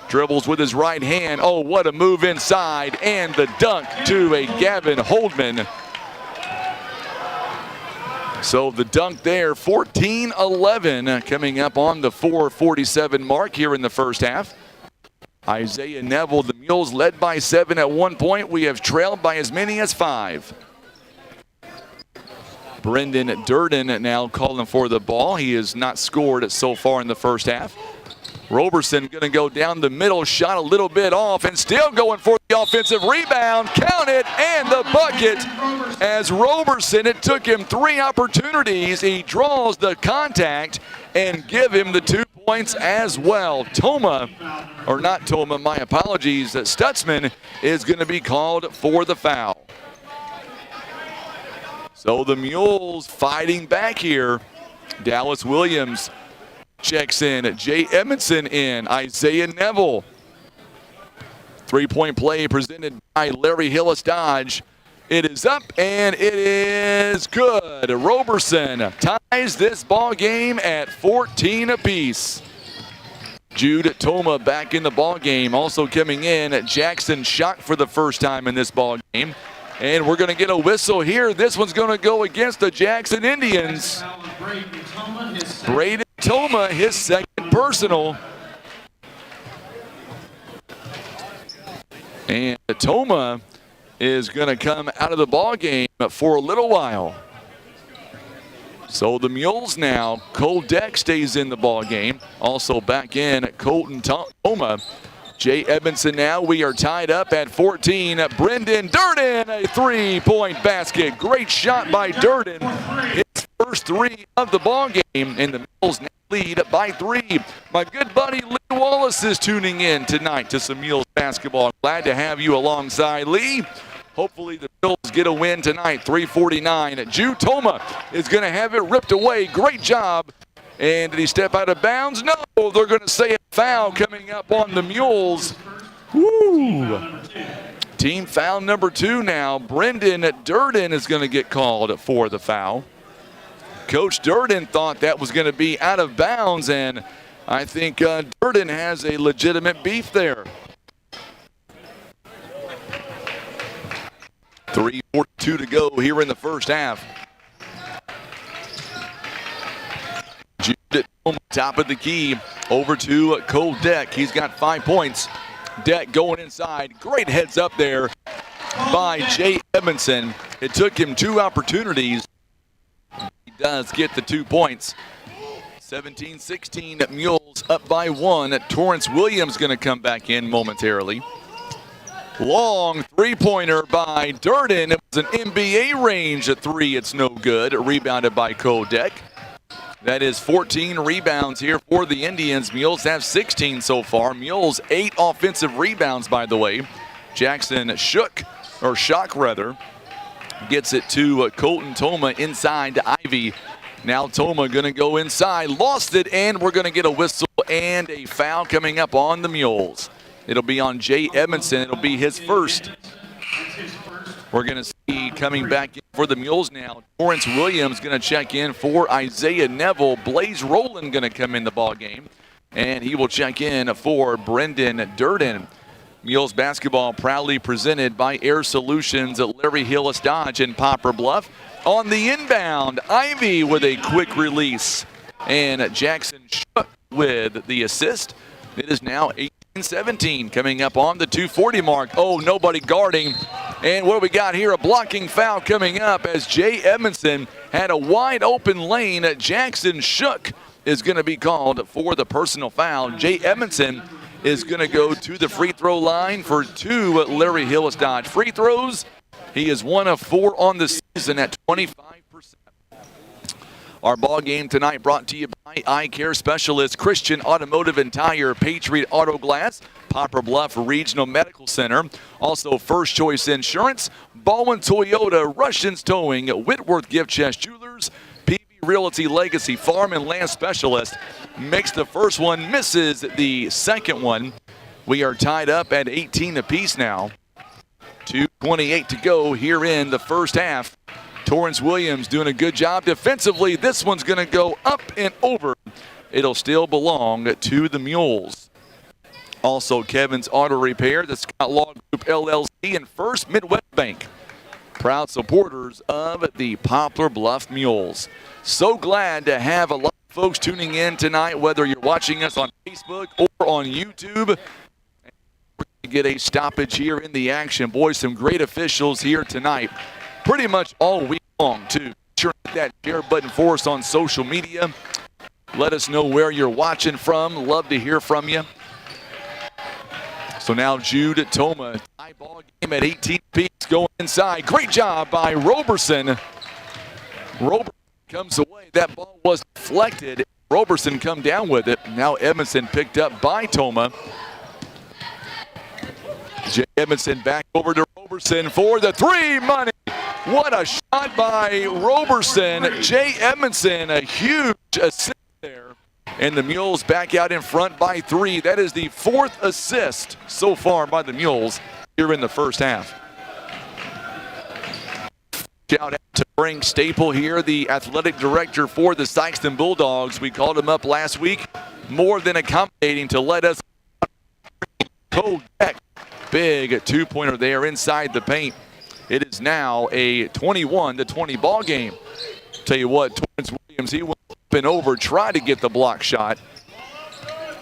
dribbles with his right hand. Oh, what a move inside. And the dunk to a Gavin Holdman. So the dunk there, 14-11, coming up on the 4:47 mark here in the first half. Isaiah Neville, the Mules led by 7 at one point. We have trailed by as many as 5. Brendan Durden now calling for the ball. He has not scored so far in the first half. Roberson going to go down the middle, shot a little bit off, and still going for the offensive rebound. Count it, and the bucket as Roberson. It took him 3 opportunities. He draws the contact and give him the 2 points as well. Toma, or not Toma, my apologies. Stutzman is going to be called for the foul. So the Mules fighting back here. Dallas Williams checks in. Jay Edmondson in. Isaiah Neville. Three-point play presented by Larry Hillis Dodge. It is up and it is good. Roberson ties this ball game at 14 apiece. Jude Toma back in the ball game. Also coming in, Jackson Shock for the first time in this ball game. And we're going to get a whistle here. This one's going to go against the Jackson Indians. Braden Toma, his second personal. And Toma is going to come out of the ball game for a little while. So the Mules now, Cole Deck stays in the ball game. Also back in Colton Toma. Jay Edmondson now, we are tied up at 14. Brendan Durden, a three-point basket. Great shot by Durden. His first three of the ball game, and the Mules now lead by 3. My good buddy Lee Wallace is tuning in tonight to some Mules basketball. Glad to have you alongside, Lee. Hopefully the Mules get a win tonight, 3:49. Jude Toma is going to have it ripped away. Great job. And did he step out of bounds? No, they're going to say a foul coming up on the Mules. Woo! Team foul number 2 now. Brendan Durden is going to get called for the foul. Coach Durden thought that was going to be out of bounds, and I think Durden has a legitimate beef there. 3:42 to go here in the first half. Jude at top of the key over to Cole Deck. He's got 5 points. Deck going inside. Great heads up there by Jay Edmondson. It took him 2 opportunities. He does get the 2 points. 17-16 Mules up by 1. Torrance Williams going to come back in momentarily. Long three-pointer by Durden. It was an NBA range at 3. It's no good. Rebounded by Kodek. That is 14 rebounds here for the Indians. Mules have 16 so far. Mules 8 offensive rebounds, by the way. Jackson Shock gets it to Colton Toma inside to Ivy. Now Toma going to go inside. Lost it, and we're going to get a whistle and a foul coming up on the Mules. It'll be on Jay Edmondson. It'll be his first. We're going to see coming back in for the Mules now. Torrance Williams going to check in for Isaiah Neville. Blaze Rowland going to come in the ball game. And he will check in for Brendan Durden. Mules basketball proudly presented by Air Solutions at Larry Hillis Dodge in Poplar Bluff. On the inbound, Ivy with a quick release. And Jackson Shook with the assist. It is now 18-17 coming up on the 2:40 mark. Oh, nobody guarding. And what do we got here? A blocking foul coming up as Jay Edmondson had a wide open lane. Jackson Shook is going to be called for the personal foul. Jay Edmondson is going to go to the free throw line for 2 Larry Hillis Dodge free throws. He is 1 of 4 on the season at 25%. Our ball game tonight brought to you by Eye Care Specialist, Christian Automotive and Tire, Patriot Auto Glass, Poplar Bluff Regional Medical Center. Also First Choice Insurance, Baldwin Toyota, Russians Towing, Whitworth Gift Chest Jewelers, PB Realty Legacy Farm and Land Specialist. Makes the first one, misses the second one. We are tied up at 18 apiece now. 2:28 to go here in the first half. Torrance Williams doing a good job defensively. This one's going to go up and over. It'll still belong to the Mules. Also, Kevin's Auto Repair, the Scott Law Group LLC, and First Midwest Bank. Proud supporters of the Poplar Bluff Mules. So glad to have a lot of folks tuning in tonight, whether you're watching us on Facebook or on YouTube. We're going to get a stoppage here in the action. Boy, some great officials here tonight. Pretty much all week long, too. Sure, hit that share button for us on social media. Let us know where you're watching from. Love to hear from you. So now Jude Toma, tie ball game at 18 apiece, going inside. Great job by Roberson. Roberson comes away. That ball was deflected. Roberson come down with it. Now Edmondson picked up by Toma. Jay Edmondson back over to Roberson for the 3. Money. What a shot by Roberson. Jay Edmondson, a huge assist there. And the Mules back out in front by 3. That is the 4th assist so far by the Mules here in the first half. Shout out to Frank Staple here, the athletic director for the Sikeston Bulldogs. We called him up last week, more than accommodating to let us Kodak. Big two-pointer there inside the paint. It is now a 21-20 ball game. Tell you what, Torrance Williams, he went up and over, tried to get the block shot.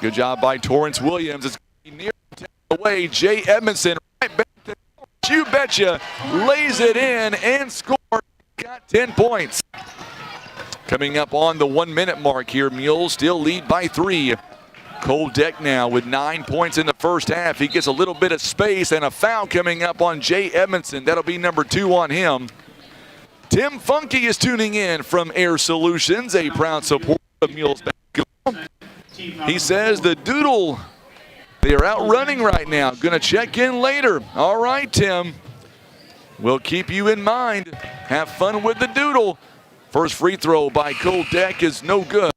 Good job by Torrance Williams. It's near away. Jay Edmondson right back to You Betcha lays it in and scores. Got 10 points. Coming up on the 1-minute mark here, Mules still lead by 3. Cole Deck now with 9 points in the first half. He gets a little bit of space and a foul coming up on Jay Edmondson. That'll be number 2 on him. Tim Funky is tuning in from Air Solutions, a proud supporter of Mules basketball. He says the Doodle, they're out running right now. Gonna check in later. All right, Tim. We'll keep you in mind. Have fun with the Doodle. First free throw by Cole Deck is no good.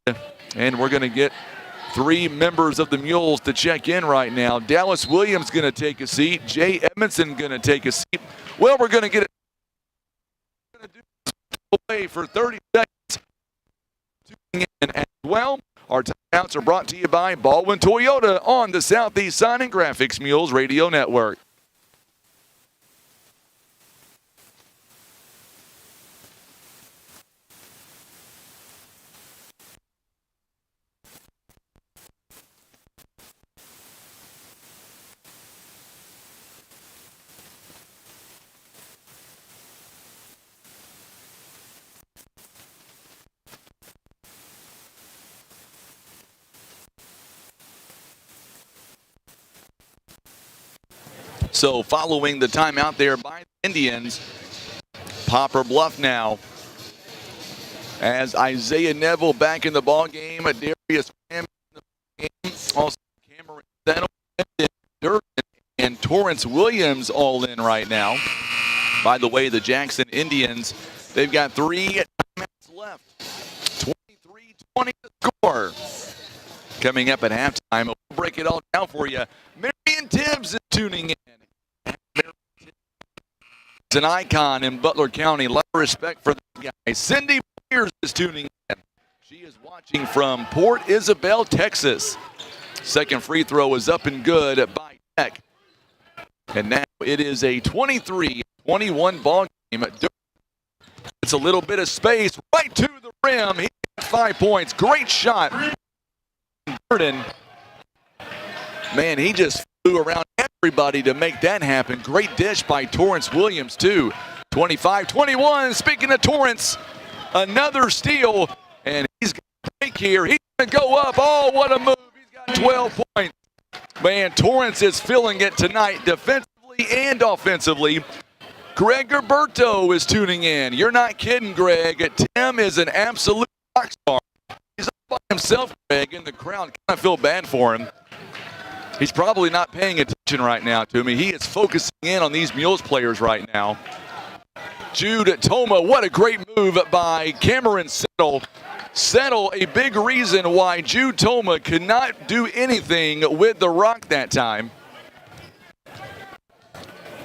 And we're gonna get 3 members of the Mules to check in right now. Dallas Williams gonna take a seat. Jay Edmondson gonna take a seat. Well, we're gonna get it away for 30 seconds. Tuning in as well. Our timeouts are brought to you by Baldwin Toyota on the Southeast Sign and Graphics Mules Radio Network. So following the timeout there by the Indians, Poplar Bluff now as Isaiah Neville back in the ball game, Darius Graham in the game, also Cameron Settle, and Torrance Williams all in right now. By the way, the Jackson Indians, they've got 3 timeouts left. 23-20 to score. Coming up at halftime, we'll break it all down for you. Marion Tibbs is tuning in. It's an icon in Butler County. A lot of respect for this guy. Cindy Pierce is tuning in. She is watching from Port Isabel, Texas. Second free throw is up and good by Tech. And now it is a 23-21 ball game. It's a little bit of space right to the rim. He got 5 points. Great shot. Burden. Man, he just flew around everybody to make that happen. Great dish by Torrance Williams, too. 25-21. Speaking of Torrance, another steal. And he's going to break here. He's going to go up. Oh, what a move. He's got 12 points. Man, Torrance is feeling it tonight defensively and offensively. Greg Gerberto is tuning in. You're not kidding, Greg. Tim is an absolute rock star. He's up by himself, Greg, and the crowd kind of feel bad for him. He's probably not paying attention right now to me. He is focusing in on these Mules players right now. Jude Toma, what a great move by Cameron Settle. Settle, a big reason why Jude Toma could not do anything with the rock that time.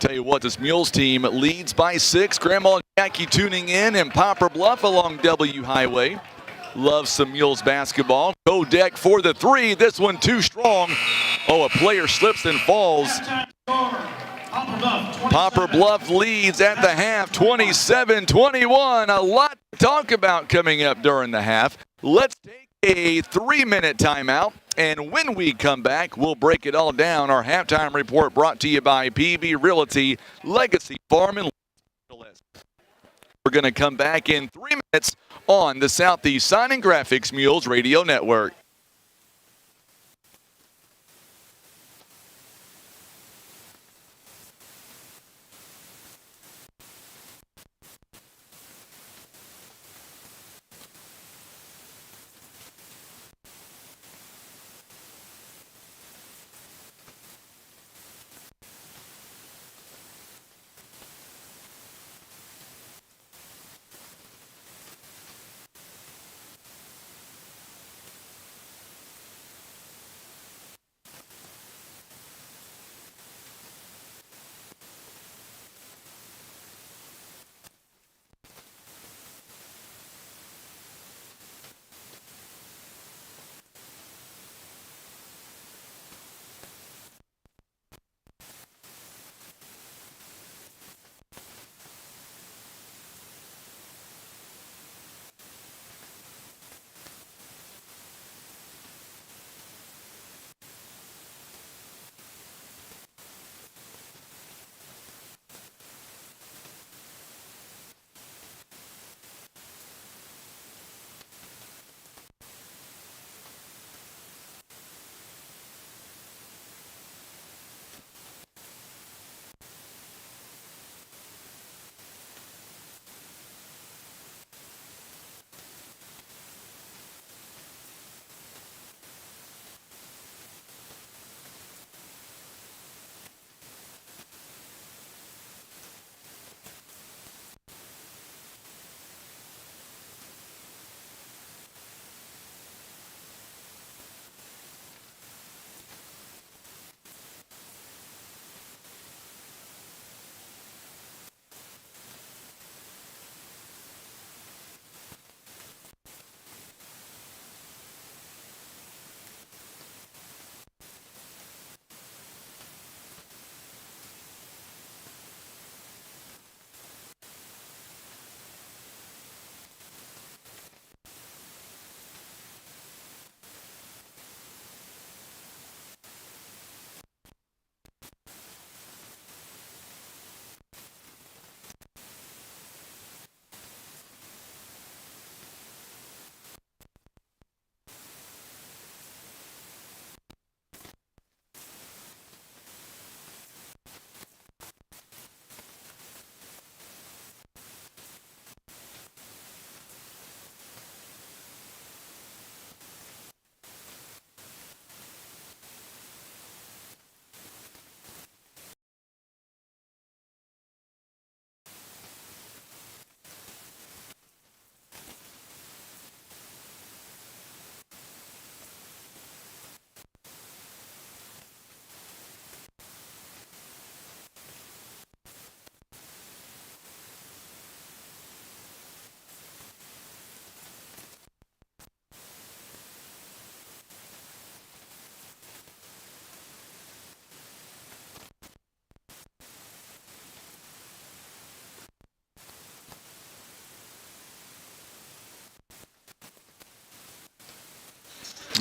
Tell you what, this Mules team leads by 6. Grandma Jackie tuning in Poplar Bluff along W Highway. Loves some Mules basketball. Kodeck for the 3. This one too strong. Oh, a player slips and falls. Poplar Bluff leads at the half, 27-21. A lot to talk about coming up during the half. Let's take a 3-minute timeout, and when we come back, we'll break it all down. Our halftime report brought to you by PB Realty, Legacy Farm and List. We're going to come back in 3 minutes on the Southeast Sign and Graphics Mules Radio Network.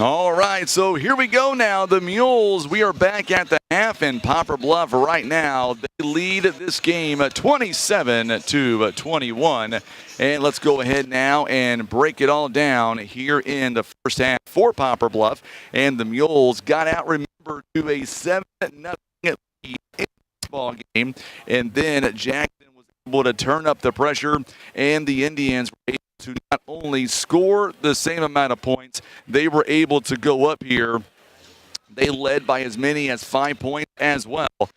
All right, so here we go now. The Mules, we are back at the half in Poplar Bluff right now. They lead this game 27-21. And let's go ahead now and break it all down here in the first half for Poplar Bluff. And the Mules got out, remember, to a 7-0 lead in the ball game. And then Jackson was able to turn up the pressure, and the Indians were able to not only score the same amount of points, they were able to go up here. They led by as many as 5 points as well. So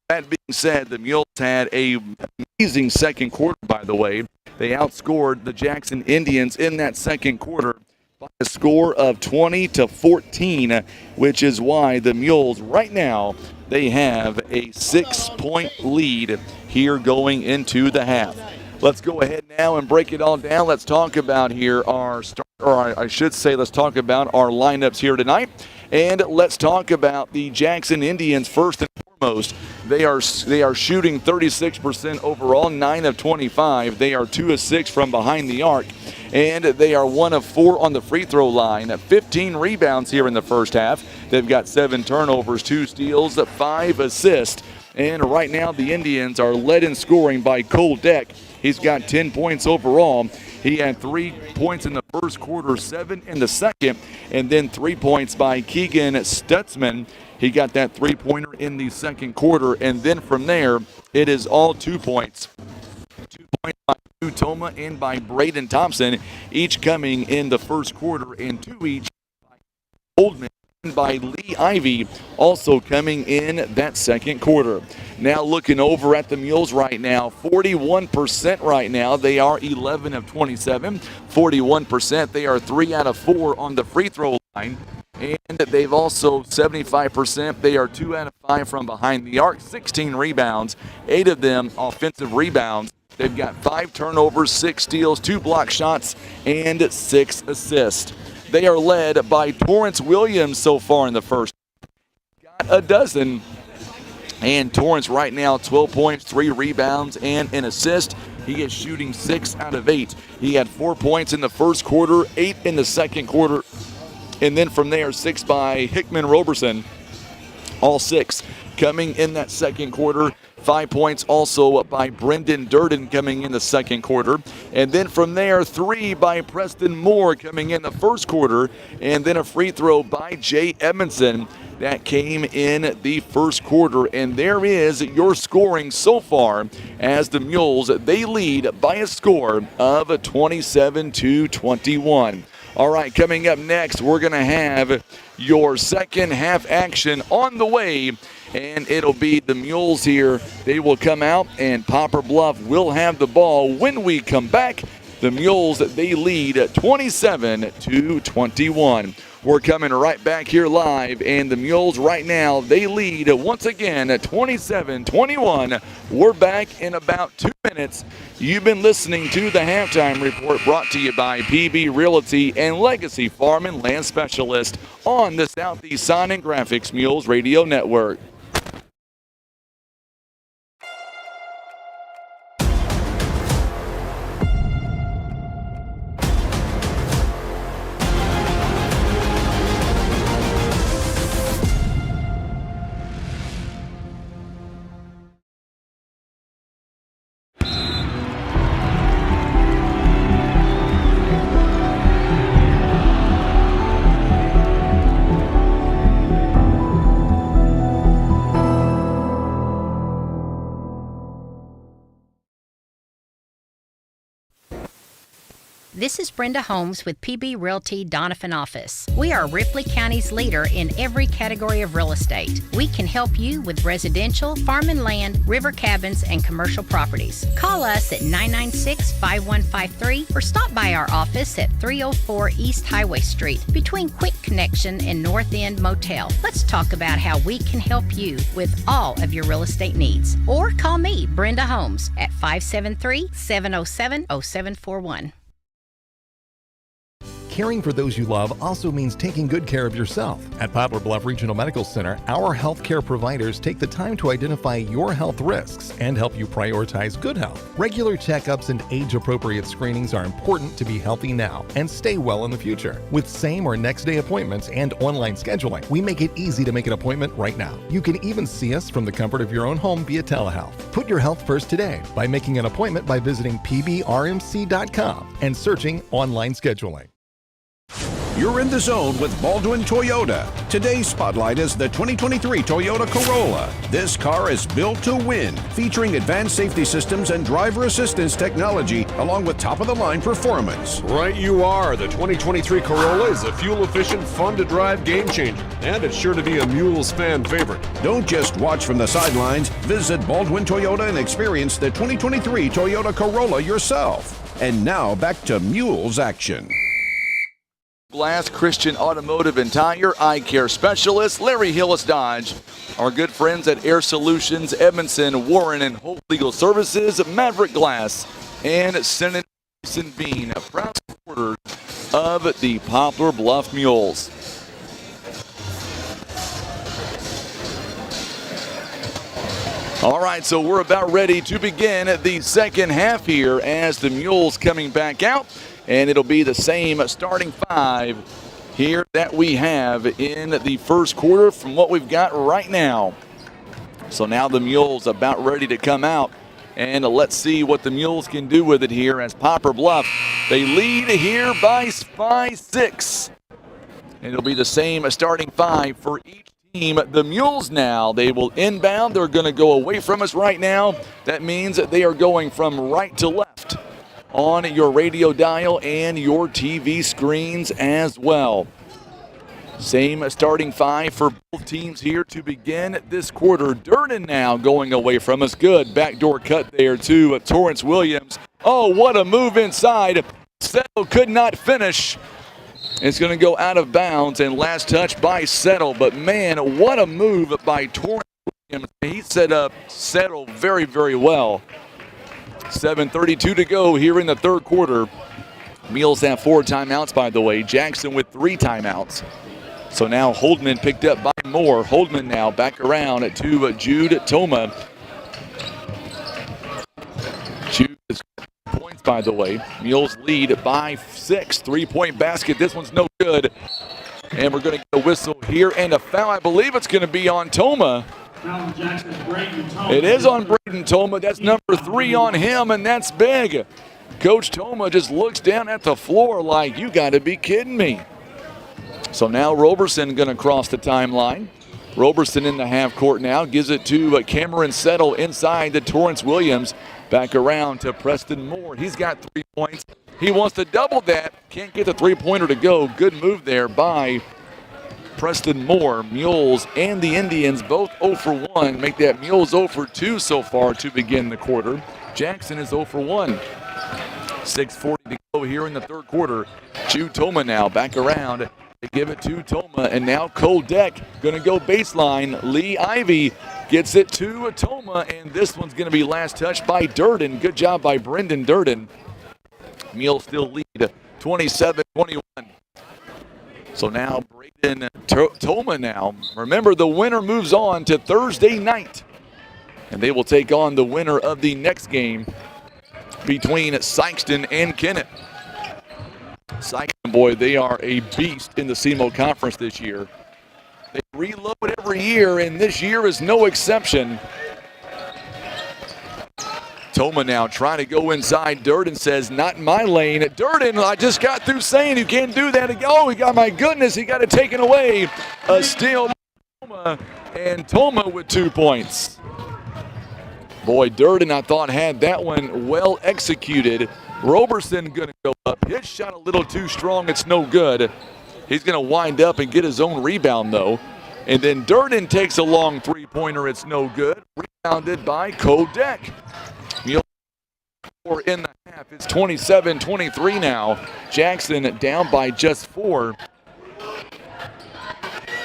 that being said, the Mules had an amazing second quarter, by the way. They outscored the Jackson Indians in that second quarter by a score of 20-14, which is why the Mules right now, they have a 6-point lead here going into the half. Let's go ahead now and break it all down. Let's talk about here let's talk about our lineups here tonight. And let's talk about the Jackson Indians first and foremost. They are shooting 36% overall, 9 of 25. They are 2 of 6 from behind the arc. And they are 1 of 4 on the free throw line. 15 rebounds here in the first half. They've got 7 turnovers, 2 steals, 5 assists. And right now the Indians are led in scoring by Cole Deck. He's got 10 points overall. He had 3 points in the first quarter, 7 in the second, and then 3 points by Keegan Stutzman. He got that 3-pointer in the second quarter, and then from there, it is all 2 points. 2 points by Drew Toma and by Braden Thompson, each coming in the first quarter, and 2 each by Oldman and by Lee Ivy, also coming in that second quarter. Now looking over at the Mules right now, 41% right now. They are 11 of 27, 41%. They are 3 out of 4 on the free throw line. And they've also 75%. They are 2 out of 5 from behind the arc, 16 rebounds, 8 of them offensive rebounds. They've got 5 turnovers, 6 steals, 2 block shots, and 6 assists. They are led by Torrance Williams so far in the first. Got a dozen. And Torrance right now, 12 points, 3 rebounds, and an assist. He is shooting 6 out of 8. He had 4 points in the first quarter, 8 in the second quarter. And then from there, 6 by Hickman Roberson. All 6 coming in that second quarter. 5 points also by Brendan Durden coming in the second quarter. And then from there, 3 by Preston Moore coming in the first quarter. And then a free throw by Jay Edmondson that came in the first quarter. And there is your scoring so far as the Mules, they lead by a score of 27-21. All right, coming up next, we're going to have your second half action on the way, and it'll be the Mules here. They will come out, and Poplar Bluff will have the ball. When we come back, the Mules, they lead 27-21. We're coming right back here live, and the Mules right now, they lead once again at 27-21. We're back in about 2 minutes. You've been listening to the Halftime Report brought to you by PB Realty and Legacy Farm and Land Specialist on the Southeast Sign and Graphics Mules Radio Network. This is Brenda Holmes with PB Realty Donovan Office. We are Ripley County's leader in every category of real estate. We can help you with residential, farm and land, river cabins, and commercial properties. Call us at 996-5153 or stop by our office at 304 East Highway Street between Quick Connection and North End Motel. Let's talk about how we can help you with all of your real estate needs. Or call me, Brenda Holmes, at 573-707-0741. Caring for those you love also means taking good care of yourself. At Poplar Bluff Regional Medical Center, our healthcare providers take the time to identify your health risks and help you prioritize good health. Regular checkups and age-appropriate screenings are important to be healthy now and stay well in the future. With same or next day appointments and online scheduling, we make it easy to make an appointment right now. You can even see us from the comfort of your own home via telehealth. Put your health first today by making an appointment by visiting pbrmc.com and searching online scheduling. You're in the zone with Baldwin Toyota. Today's spotlight is the 2023 Toyota Corolla. This car is built to win, featuring advanced safety systems and driver assistance technology, along with top-of-the-line performance. Right you are. The 2023 Corolla is a fuel-efficient, fun-to-drive game changer, and it's sure to be a Mules fan favorite. Don't just watch from the sidelines. Visit Baldwin Toyota and experience the 2023 Toyota Corolla yourself. And now back to Mules action. Glass Christian Automotive and Tire, eye care specialist, Larry Hillis Dodge. Our good friends at Air Solutions, Edmondson, Warren, and Hope Legal Services, Maverick Glass, and Senator Bean, proud supporters of the Poplar Bluff Mules. All right, so we're about ready to begin the second half here as the Mules coming back out. And it'll be the same starting five here that we have in the first quarter from what we've got right now. So now the Mules about ready to come out. And let's see what the Mules can do with it here as Poplar Bluff. They lead here by 6. And it'll be the same starting five for each team. The Mules now, they will inbound. They're going to go away from us right now. That means that they are going from right to left on your radio dial and your TV screens as well. Same starting five for both teams here to begin this quarter. Durden now going away from us. Good backdoor cut there to Torrance Williams. Oh, what a move inside. Settle could not finish. It's going to go out of bounds and last touch by Settle. But man, what a move by Torrance Williams. He set up Settle very, very well. 7:32 to go here in the third quarter. Mules have 4 timeouts, by the way. Jackson with 3 timeouts. So now Holdman picked up by Moore. Holdman now back around to Jude Toma. Jude is points, by the way. Mules lead by 6. 3-point basket. This one's no good. And we're going to get a whistle here and a foul. I believe it's going to be on Toma. It is on Braden Toma. That's number 3 on him, and that's big. Coach Toma just looks down at the floor like, you got to be kidding me. So now Roberson going to cross the timeline. Roberson in the half court now. Gives it to Cameron Settle inside to Torrance Williams. Back around to Preston Moore. He's got 3 points. He wants to double that. Can't get the three-pointer to go. Good move there by Preston Moore. Mules and the Indians both 0 for 1. Make that Mules 0 for 2 so far to begin the quarter. Jackson is 0 for 1. 6:40 to go here in the third quarter. Jude Toma now back around. They give it to Toma, and now Cole Deck going to go baseline. Lee Ivy gets it to Toma, and this one's going to be last touch by Durden. Good job by Brendan Durden. Mules still lead 27-21. So now Braden Toma now. Remember, the winner moves on to Thursday night. And they will take on the winner of the next game between Sikeston and Kennett. Sikeston, boy, they are a beast in the SEMO conference this year. They reload every year, and this year is no exception. Toma now trying to go inside. Durden says, not in my lane. Durden, I just got through saying you can't do that. Oh, he got, my goodness, he got it taken away. A steal, Toma, and Toma with 2 points. Boy, Durden, I thought, had that one well executed. Roberson going to go up. His shot a little too strong. It's no good. He's going to wind up and get his own rebound, though. And then Durden takes a long three-pointer. It's no good. Rebounded by Kodek. In the half, it's 27-23 now. Jackson down by just 4.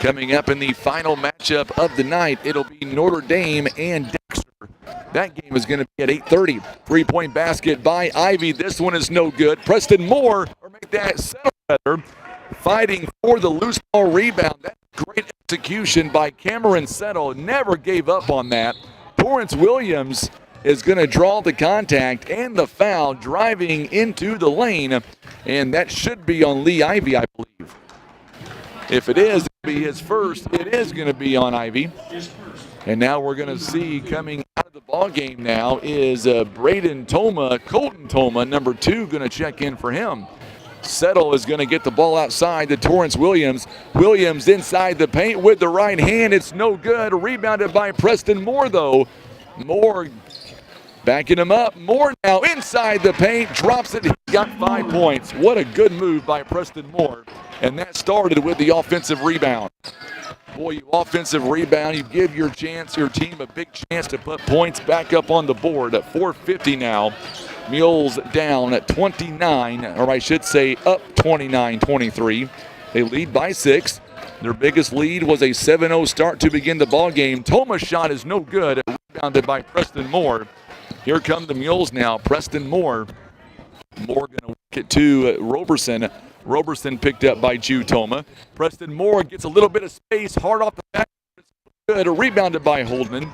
Coming up in the final matchup of the night, it'll be Notre Dame and Dexter. That game is going to be at 8:30. 3-point basket by Ivy. This one is no good. Preston Moore, or make that settle Merriweather fighting for the loose ball rebound. That's great execution by Cameron Settle. Never gave up on that. Torrance Williams is going to draw the contact and the foul driving into the lane, and that should be on Lee Ivy, I believe. If it is, it'll be his first. It is going to be on Ivy. And now we're going to see coming out of the ball game now is Braden Toma, Colton Toma, number 2, going to check in for him. Settle is going to get the ball outside to Torrance Williams. Williams inside the paint with the right hand. It's no good. Rebounded by Preston Moore, though. Moore backing him up. Moore now inside the paint. Drops it. He got 5 points. What a good move by Preston Moore. And that started with the offensive rebound. Boy, you offensive rebound, you give your team a big chance to put points back up on the board at 4:50 now. Mules down at 29, or I should say up 29-23. They lead by 6. Their biggest lead was a 7-0 start to begin the ball game. Toma's shot is no good, rebounded by Preston Moore. Here come the Mules now. Preston Moore. Moore going to work it to Roberson. Roberson picked up by Jude Toma. Preston Moore gets a little bit of space, hard off the back. Good, rebounded by Holdman.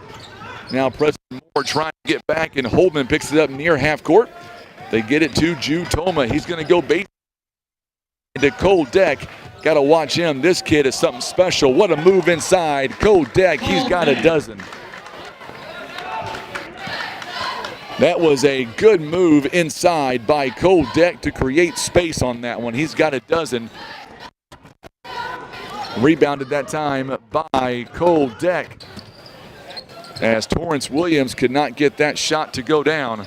Now Preston Moore trying to get back, and Holdman picks it up near half court. They get it to Jude Toma. He's going to go base to Cole Deck. Got to watch him. This kid is something special. What a move inside. Cole Deck, he's got a dozen. That was a good move inside by Cole Deck to create space on that one. He's got a dozen. Rebounded that time by Cole Deck, as Torrance Williams could not get that shot to go down.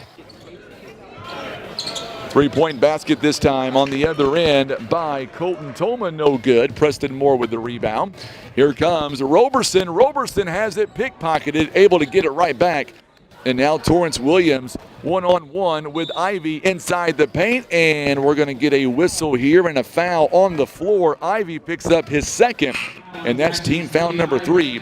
Three-point basket this time on the other end by Colton Toma, no good. Preston Moore with the rebound. Here comes Roberson. Roberson has it pickpocketed, able to get it right back. And now Torrance Williams one-on-one with Ivy inside the paint, and we're going to get a whistle here and a foul on the floor. Ivy picks up his second, and that's team foul number 3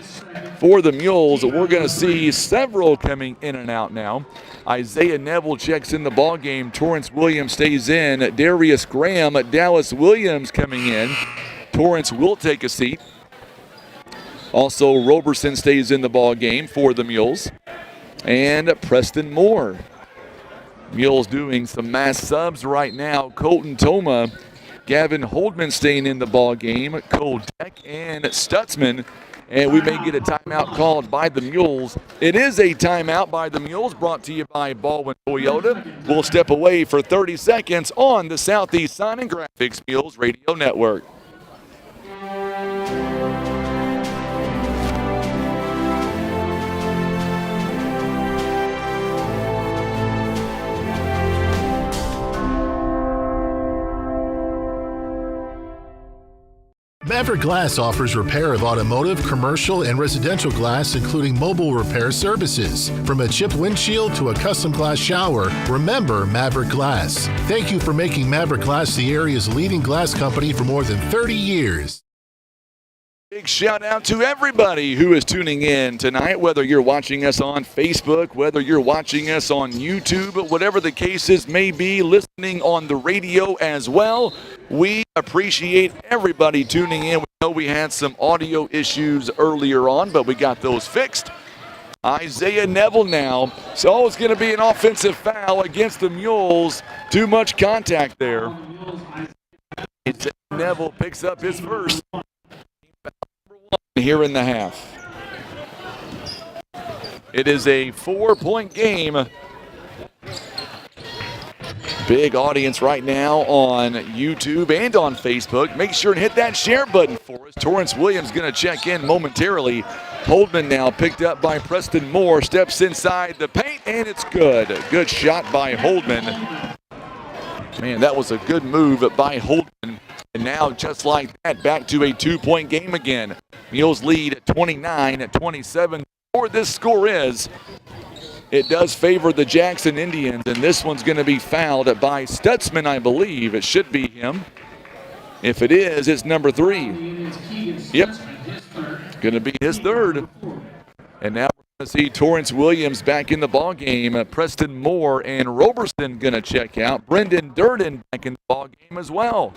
for the Mules. We're going to see several coming in and out now. Isaiah Neville checks in the ball game. Torrance Williams stays in. Darius Graham, Dallas Williams coming in. Torrance will take a seat. Also, Roberson stays in the ball game for the Mules. And Preston Moore. Mules doing some mass subs right now. Colton Toma, Gavin Holdman staying in the ball game. Cole Deck and Stutzman. And we may get a timeout called by the Mules. It is a timeout by the Mules, brought to you by Baldwin Toyota. We'll step away for 30 seconds on the Southeast Sign and Graphics Mules Radio Network. Maverick Glass offers repair of automotive, commercial, and residential glass, including mobile repair services. From a chipped windshield to a custom glass shower, remember Maverick Glass. Thank you for making Maverick Glass the area's leading glass company for more than 30 years. Big shout out to everybody who is tuning in tonight, whether you're watching us on Facebook, whether you're watching us on YouTube, whatever the cases may be, listening on the radio as well. We appreciate everybody tuning in. We know we had some audio issues earlier on, but we got those fixed. Isaiah Neville now. So it's going to be an offensive foul against the Mules. Too much contact there. Isaiah Neville picks up his first. Here in the half. It is a 4-point game. Big audience right now on YouTube and on Facebook. Make sure and hit that share button for us. Torrance Williams going to check in momentarily. Holdman now picked up by Preston Moore. Steps inside the paint, and it's good. Good shot by Holdman. Man, that was a good move by Holdman. And now, just like that, back to a 2-point game again. Mules lead at 29-27. Or this score is, it does favor the Jackson Indians, and this one's going to be fouled by Stutzman, I believe. It should be him. If it is, it's number 3. Yep, going to be his third. And now we're going to see Torrance Williams back in the ball game. Preston Moore and Roberson going to check out. Brendan Durden back in the ball game as well.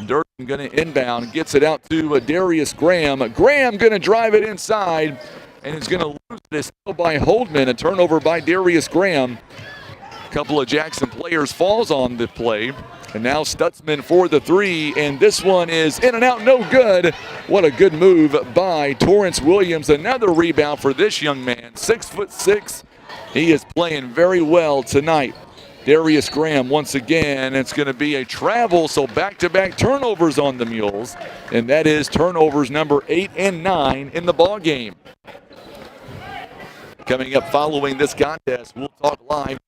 Durden going to inbound, gets it out to Darius Graham. Graham going to drive it inside, and is going to lose this by Holdman. A turnover by Darius Graham. A couple of Jackson players falls on the play. And now Stutzman for the three, and this one is in and out, no good. What a good move by Torrance Williams. Another rebound for this young man, 6'6". He is playing very well tonight. Darius Graham once again, it's going to be a travel, so back-to-back turnovers on the Mules, and that is turnovers number 8 and 9 in the ball game. Coming up following this contest, we'll talk live.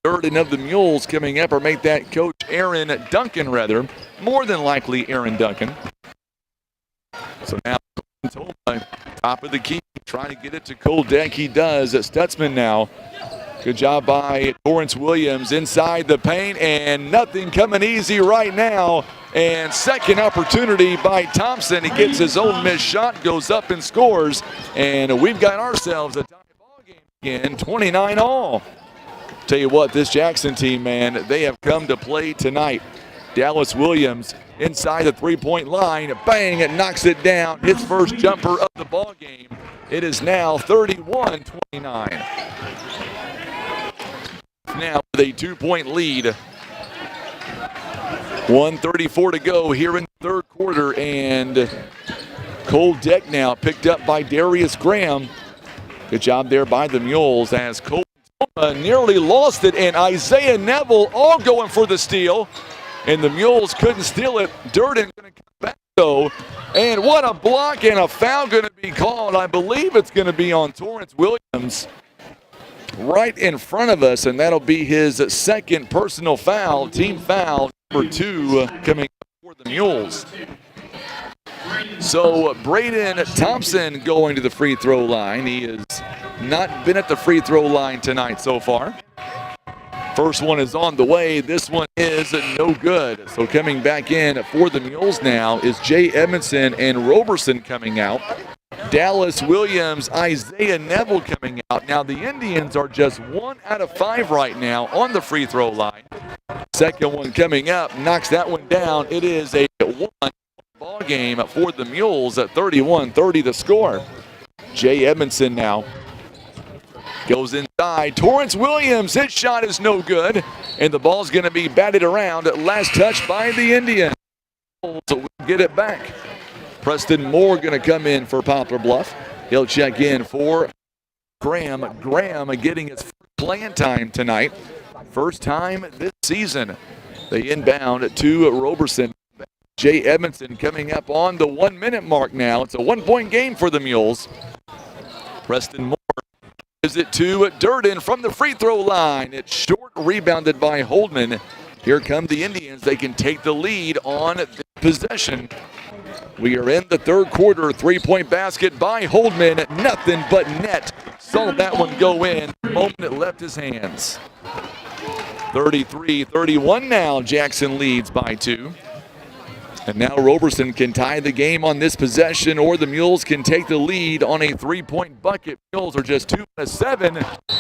Durden of the Mules coming up, or make that Coach Aaron Duncan, rather. More than likely Aaron Duncan. So now Toma, top of the key, trying to get it to Koldeck. He does. Stutzman now. Good job by Torrance Williams inside the paint, and nothing coming easy right now. And second opportunity by Thompson. He gets his own missed shot, goes up and scores. And we've got ourselves a tie ball game again, 29 all. Tell you what, this Jackson team, man, they have come to play tonight. Dallas Williams inside the three-point line. Bang, it knocks it down. His first jumper of the ball game. It is now 31-29. Now with a 2-point lead. 1:34 to go here in the third quarter. And Koldeck now picked up by Darius Graham. Good job there by the Mules as Cole nearly lost it, and Isaiah Neville all going for the steal, and the Mules couldn't steal it. Durden going to come back though, and what a block, and a foul going to be called. I believe it's going to be on Torrance Williams right in front of us, and that'll be his second personal foul, team foul number 2 coming up for the Mules. So Braden Thompson going to the free throw line. He has not been at the free throw line tonight so far. First one is on the way. This one is no good. So coming back in for the Mules now is Jay Edmondson and Roberson coming out. Dallas Williams, Isaiah Neville coming out. Now the Indians are just 1 out of 5 right now on the free throw line. Second one coming up, knocks that one down. It is a 1 ball game for the Mules at 31-30 the score. Jay Edmondson now goes inside. Torrance Williams, his shot is no good, and the ball's going to be batted around. Last touch by the Indians. So we'll get it back. Preston Moore going to come in for Poplar Bluff. He'll check in for Graham. Graham getting his playing time tonight. First time this season. They inbound to Roberson. Jay Edmondson coming up on the 1-minute mark now. It's a 1-point game for the Mules. Preston Moore gives it to Durden from the free throw line. It's short, rebounded by Holdman. Here come the Indians. They can take the lead on the possession. We are in the third quarter. 3-point basket by Holdman. Nothing but net. Saw that one go in the moment it left his hands. 33-31 now. Jackson leads by 2. And now Roberson can tie the game on this possession, or the Mules can take the lead on a 3-point bucket. Mules are just 2 out of 7,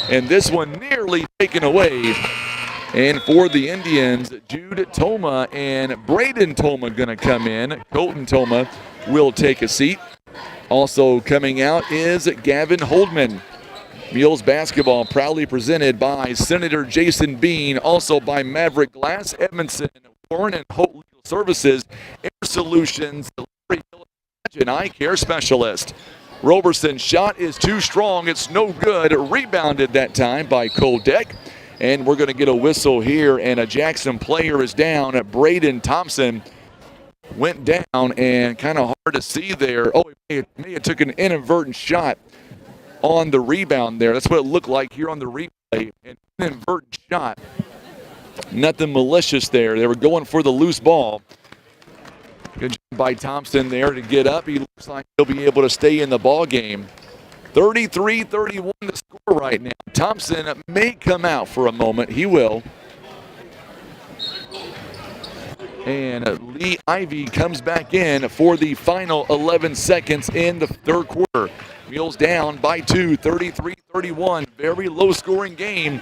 and this one nearly taken away. And for the Indians, Jude Toma and Braden Toma going to come in. Colton Toma will take a seat. Also coming out is Gavin Holdman. Mules basketball proudly presented by Senator Jason Bean, also by Maverick Glass, Edmondson, Warren and Holt Legal Services, Air Solutions, and Eye Care Specialist. Roberson's shot is too strong. It's no good. Rebounded that time by Koldeck. And we're going to get a whistle here, and a Jackson player is down. Braden Thompson went down, and kind of hard to see there. Oh, he may have took an inadvertent shot on the rebound there. That's what it looked like here on the replay. An inadvertent shot. Nothing malicious there. They were going for the loose ball. Good job by Thompson there to get up. He looks like he'll be able to stay in the ball game. 33-31 the score right now. Thompson may come out for a moment. He will. And Lee Ivy comes back in for the final 11 seconds in the third quarter. Mules down by 2, 33-31. Very low-scoring game.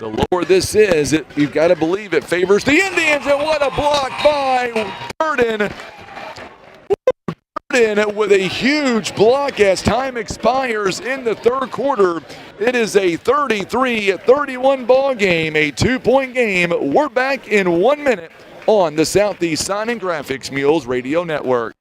The lower this is, you've got to believe it favors the Indians, and what a block by Durden. Durden with a huge block as time expires in the third quarter. It is a 33-31 ball game, a 2-point game. We're back in 1 minute on the Southeast Sign and Graphics Mules Radio Network.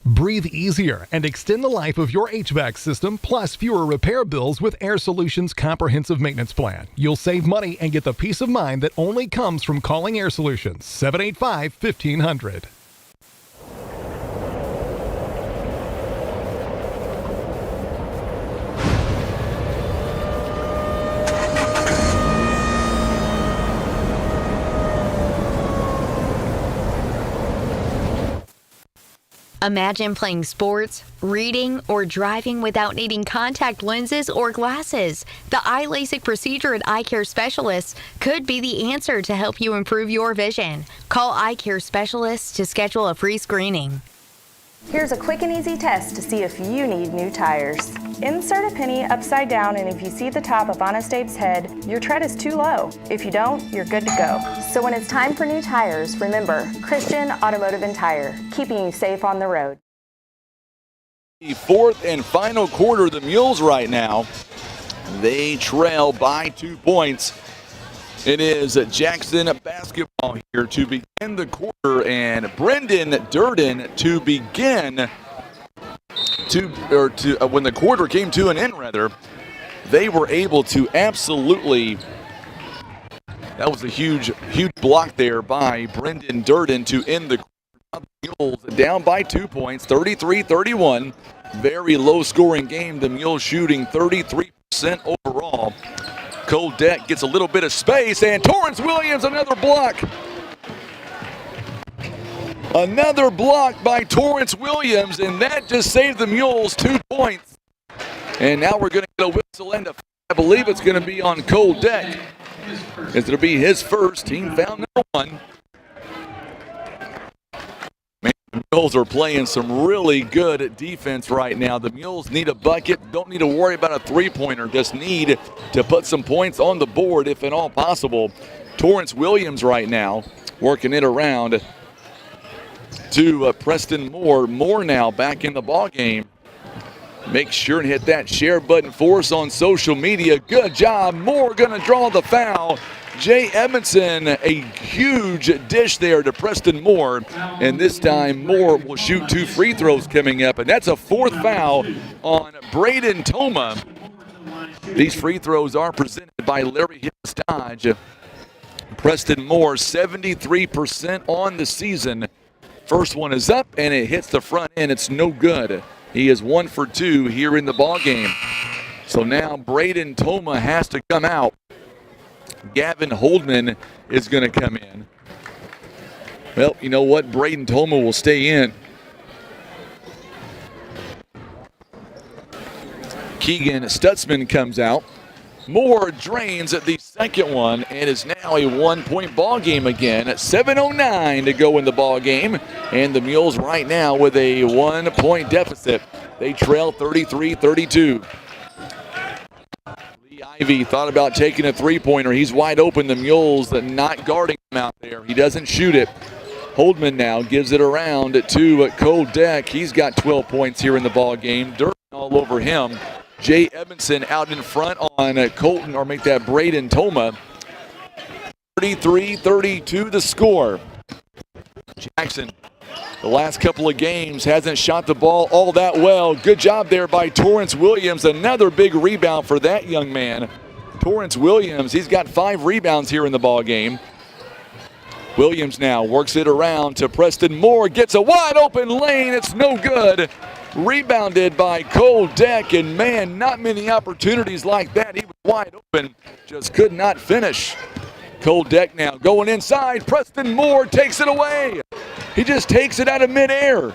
Breathe easier and extend the life of your HVAC system, plus fewer repair bills with Air Solutions Comprehensive Maintenance Plan. You'll save money and get the peace of mind that only comes from calling Air Solutions. 785-1500. Imagine playing sports, reading, or driving without needing contact lenses or glasses. The eye LASIK procedure at Eye Care Specialists could be the answer to help you improve your vision. Call Eye Care Specialists to schedule a free screening. Here's a quick and easy test to see if you need new tires. Insert a penny upside down, and if you see the top of Honest Abe's head, your tread is too low. If you don't, you're good to go. So when it's time for new tires, remember Christian Automotive and Tire, keeping you safe on the road. The fourth and final quarter, the Mules right now, they trail by 2 points. It is Jackson basketball here to begin the quarter, and Brendan Durden to begin when the quarter came to an end, rather, they were able to absolutely, that was a huge block there by Brendan Durden to end the quarter. Mules down by 2 points, 33-31. Very low scoring game. The Mules shooting 33% overall. Cole Deck gets a little bit of space, and Torrance Williams, another block. Another block by Torrance Williams, and that just saved the Mules 2 points. And now we're going to get a whistle, and I believe it's going to be on Cole Deck. It'll be his first. Team foul number 1. The Mules are playing some really good defense right now. The Mules need a bucket, don't need to worry about a three-pointer, just need to put some points on the board if at all possible. Torrance Williams right now working it around to Preston Moore. Moore now back in the ball game. Make sure and hit that share button for us on social media. Good job. Moore going to draw the foul. Jay Edmondson, a huge dish there to Preston Moore. And this time Moore will shoot 2 free throws coming up. And that's a 4th foul on Braden Toma. These free throws are presented by Larry Hills Dodge. Preston Moore, 73% on the season. First one is up, and it hits the front end. It's no good. He is 1 for 2 here in the ball game. So now Braden Toma has to come out. Gavin Holdman is going to come in. Well, you know what? Braden Toma will stay in. Keegan Stutzman comes out. Moore drains at the second one, and is now a 1-point ball game again. 7:09 to go in the ball game, and the Mules right now with a 1-point deficit. They trail 33-32. Lee Ivy thought about taking a three-pointer. He's wide open. The Mules not guarding him out there. He doesn't shoot it. Holdman now gives it around to Cole Deck. He's got 12 points here in the ball game. Dirt all over him. Jay Edmondson out in front on Colton, or make that Braden Toma. 33-32 the score. Jackson, the last couple of games, hasn't shot the ball all that well. Good job there by Torrance Williams. Another big rebound for that young man. Torrance Williams, he's got 5 rebounds here in the ball game. Williams now works it around to Preston Moore. Gets a wide open lane. It's no good. Rebounded by Cole Deck, and man, not many opportunities like that. He was wide open, just could not finish. Cole Deck now going inside. Preston Moore takes it away. He just takes it out of midair.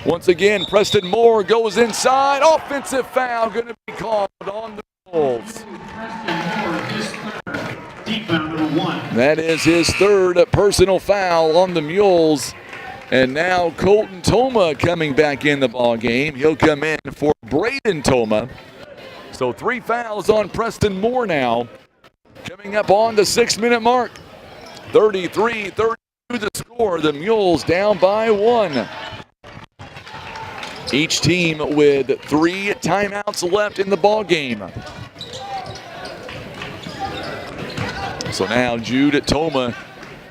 Once again, Preston Moore goes inside. Offensive foul going to be called on the Bulls. That is his 3rd personal foul on the Mules. And now Colton Toma coming back in the ball game. He'll come in for Braden Toma. So So 3 fouls on Preston Moore now. Coming up on the 6-minute mark. 33-32 the score. The Mules down by 1. Each team with 3 timeouts left in the ball game. So now Jude Toma,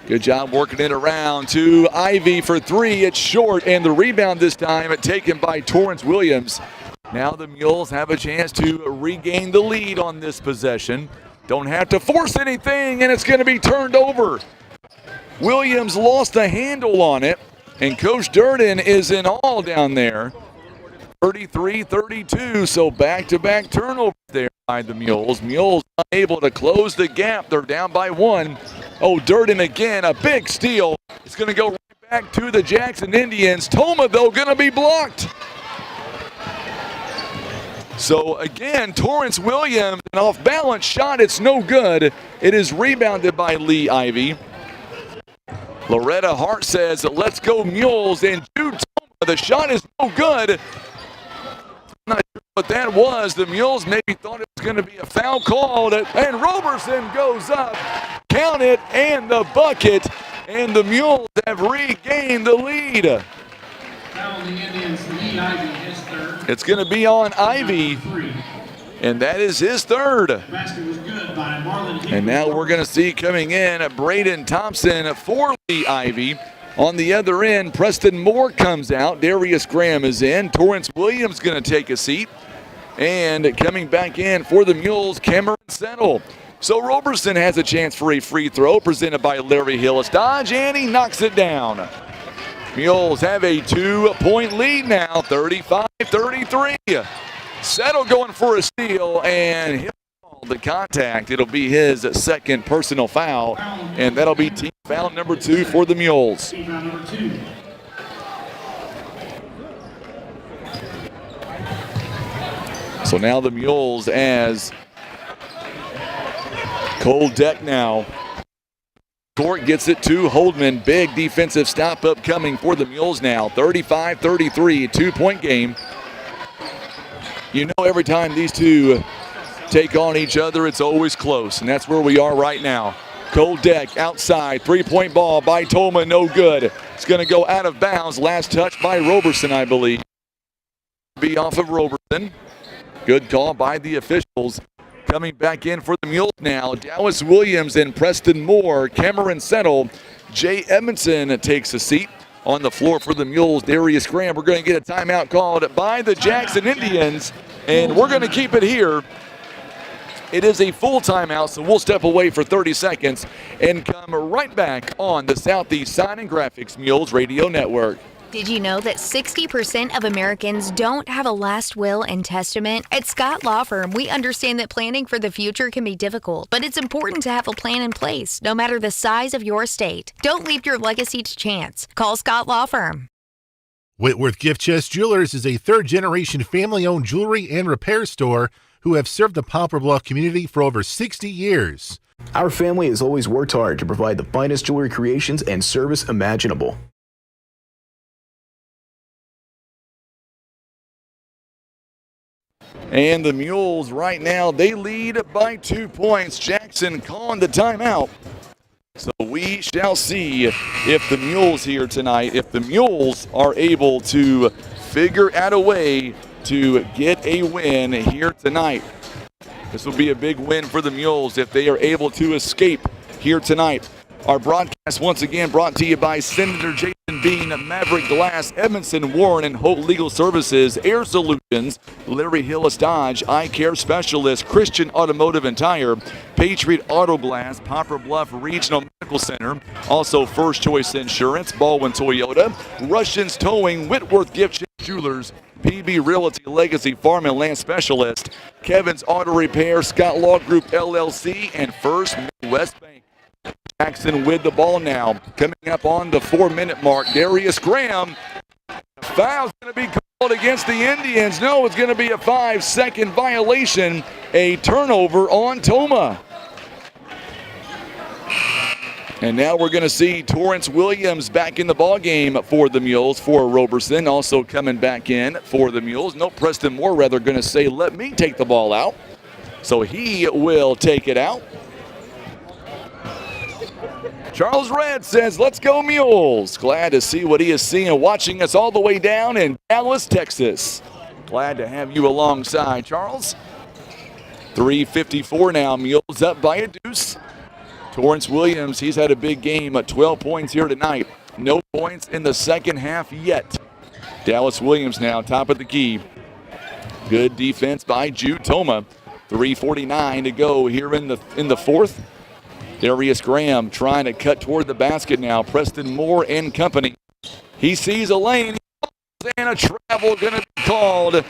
good job working it around to Ivy for 3. It's short, and the rebound this time taken by Torrance Williams. Now the Mules have a chance to regain the lead on this possession. Don't have to force anything, and it's going to be turned over. Williams lost the handle on it, and Coach Durden is in all down there. 33-32, so back-to-back turnovers there by the Mules. Mules unable to close the gap. They're down by 1. Oh, Durden again, a big steal. It's going to go right back to the Jackson Indians. Toma, though, going to be blocked. So again, Torrance Williams, an off-balance shot, it's no good. It is rebounded by Lee Ivy. Loretta Hart says, let's go Mules, and Jude Toma, the shot is no good. I'm not sure what that was. The Mules maybe thought it was going to be a foul called, and Roberson goes up, count it, and the bucket, and the Mules have regained the lead. It's going to be on Ivy, and that is his 3rd. And now we're going to see coming in Braden Thompson for Lee Ivy. On the other end, Preston Moore comes out. Darius Graham is in. Torrance Williams going to take a seat. And coming back in for the Mules, Cameron Settle. So Roberson has a chance for a free throw presented by Larry Hillis Dodge, and he knocks it down. Mules have a 2-point lead now, 35-33. Settle going for a steal, and he'll call the contact. It'll be his 2nd personal foul, and that'll be team foul number 2 for the Mules. So now the Mules as Cole Deck now. Court gets it to Holdman. Big defensive stop up coming for the Mules now. 35-33, 2-point game. You know, every time these two take on each other, it's always close, and that's where we are right now. Cole Deck outside, 3-point ball by Toma, no good. It's going to go out of bounds. Last touch by Roberson, I believe. Be off of Roberson. Good call by the officials. Coming back in for the Mules now, Dallas Williams and Preston Moore, Cameron Settle, Jay Edmondson takes a seat on the floor for the Mules. Darius Graham, we're going to get a timeout called by the Jackson Indians, and we're going to keep it here. It is a full timeout, so we'll step away for 30 seconds and come right back on the Southeast Sign and Graphics Mules Radio Network. Did you know that 60% of Americans don't have a last will and testament? At Scott Law Firm, we understand that planning for the future can be difficult, but it's important to have a plan in place, no matter the size of your estate. Don't leave your legacy to chance. Call Scott Law Firm. Whitworth Gift Chest Jewelers is a 3rd-generation family-owned jewelry and repair store who have served the Poplar Bluff community for over 60 years. Our family has always worked hard to provide the finest jewelry creations and service imaginable. And the Mules right now, they lead by 2 points. Jackson calling the timeout. So we shall see if the Mules here tonight, if the Mules are able to figure out a way to get a win here tonight. This will be a big win for the Mules if they are able to escape here tonight. Our broadcast once again brought to you by Senator Jason Bean, Maverick Glass, Edmondson Warren and Holt Legal Services, Air Solutions, Larry Hillis Dodge, Eye Care Specialist, Christian Automotive and Tire, Patriot Auto Glass, Poplar Bluff Regional Medical Center, also First Choice Insurance, Baldwin Toyota, Russians Towing, Whitworth Gift Jewelers, PB Realty Legacy Farm and Land Specialist, Kevin's Auto Repair, Scott Law Group LLC, and First Midwest Bank. Jackson with the ball now. Coming up on the 4-minute mark, Darius Graham. Foul's going to be called against the Indians. No, it's going to be a 5-second violation. A turnover on Toma. And now we're going to see Torrance Williams back in the ball game for the Mules for Roberson. Also coming back in for the Mules. No, Preston Moore rather going to say, let me take the ball out. So he will take it out. Charles Red says, let's go Mules. Glad to see what he is seeing, watching us all the way down in Dallas, Texas. Glad to have you alongside, Charles. 3:54 now, Mules up by a deuce. Torrance Williams, he's had a big game at 12 points here tonight. No points in the second half yet. Dallas Williams now, top of the key. Good defense by Jude Toma. 3:49 to go here in the fourth. Darius Graham trying to cut toward the basket now. Preston Moore and company. He sees a lane, and a travel going to be called.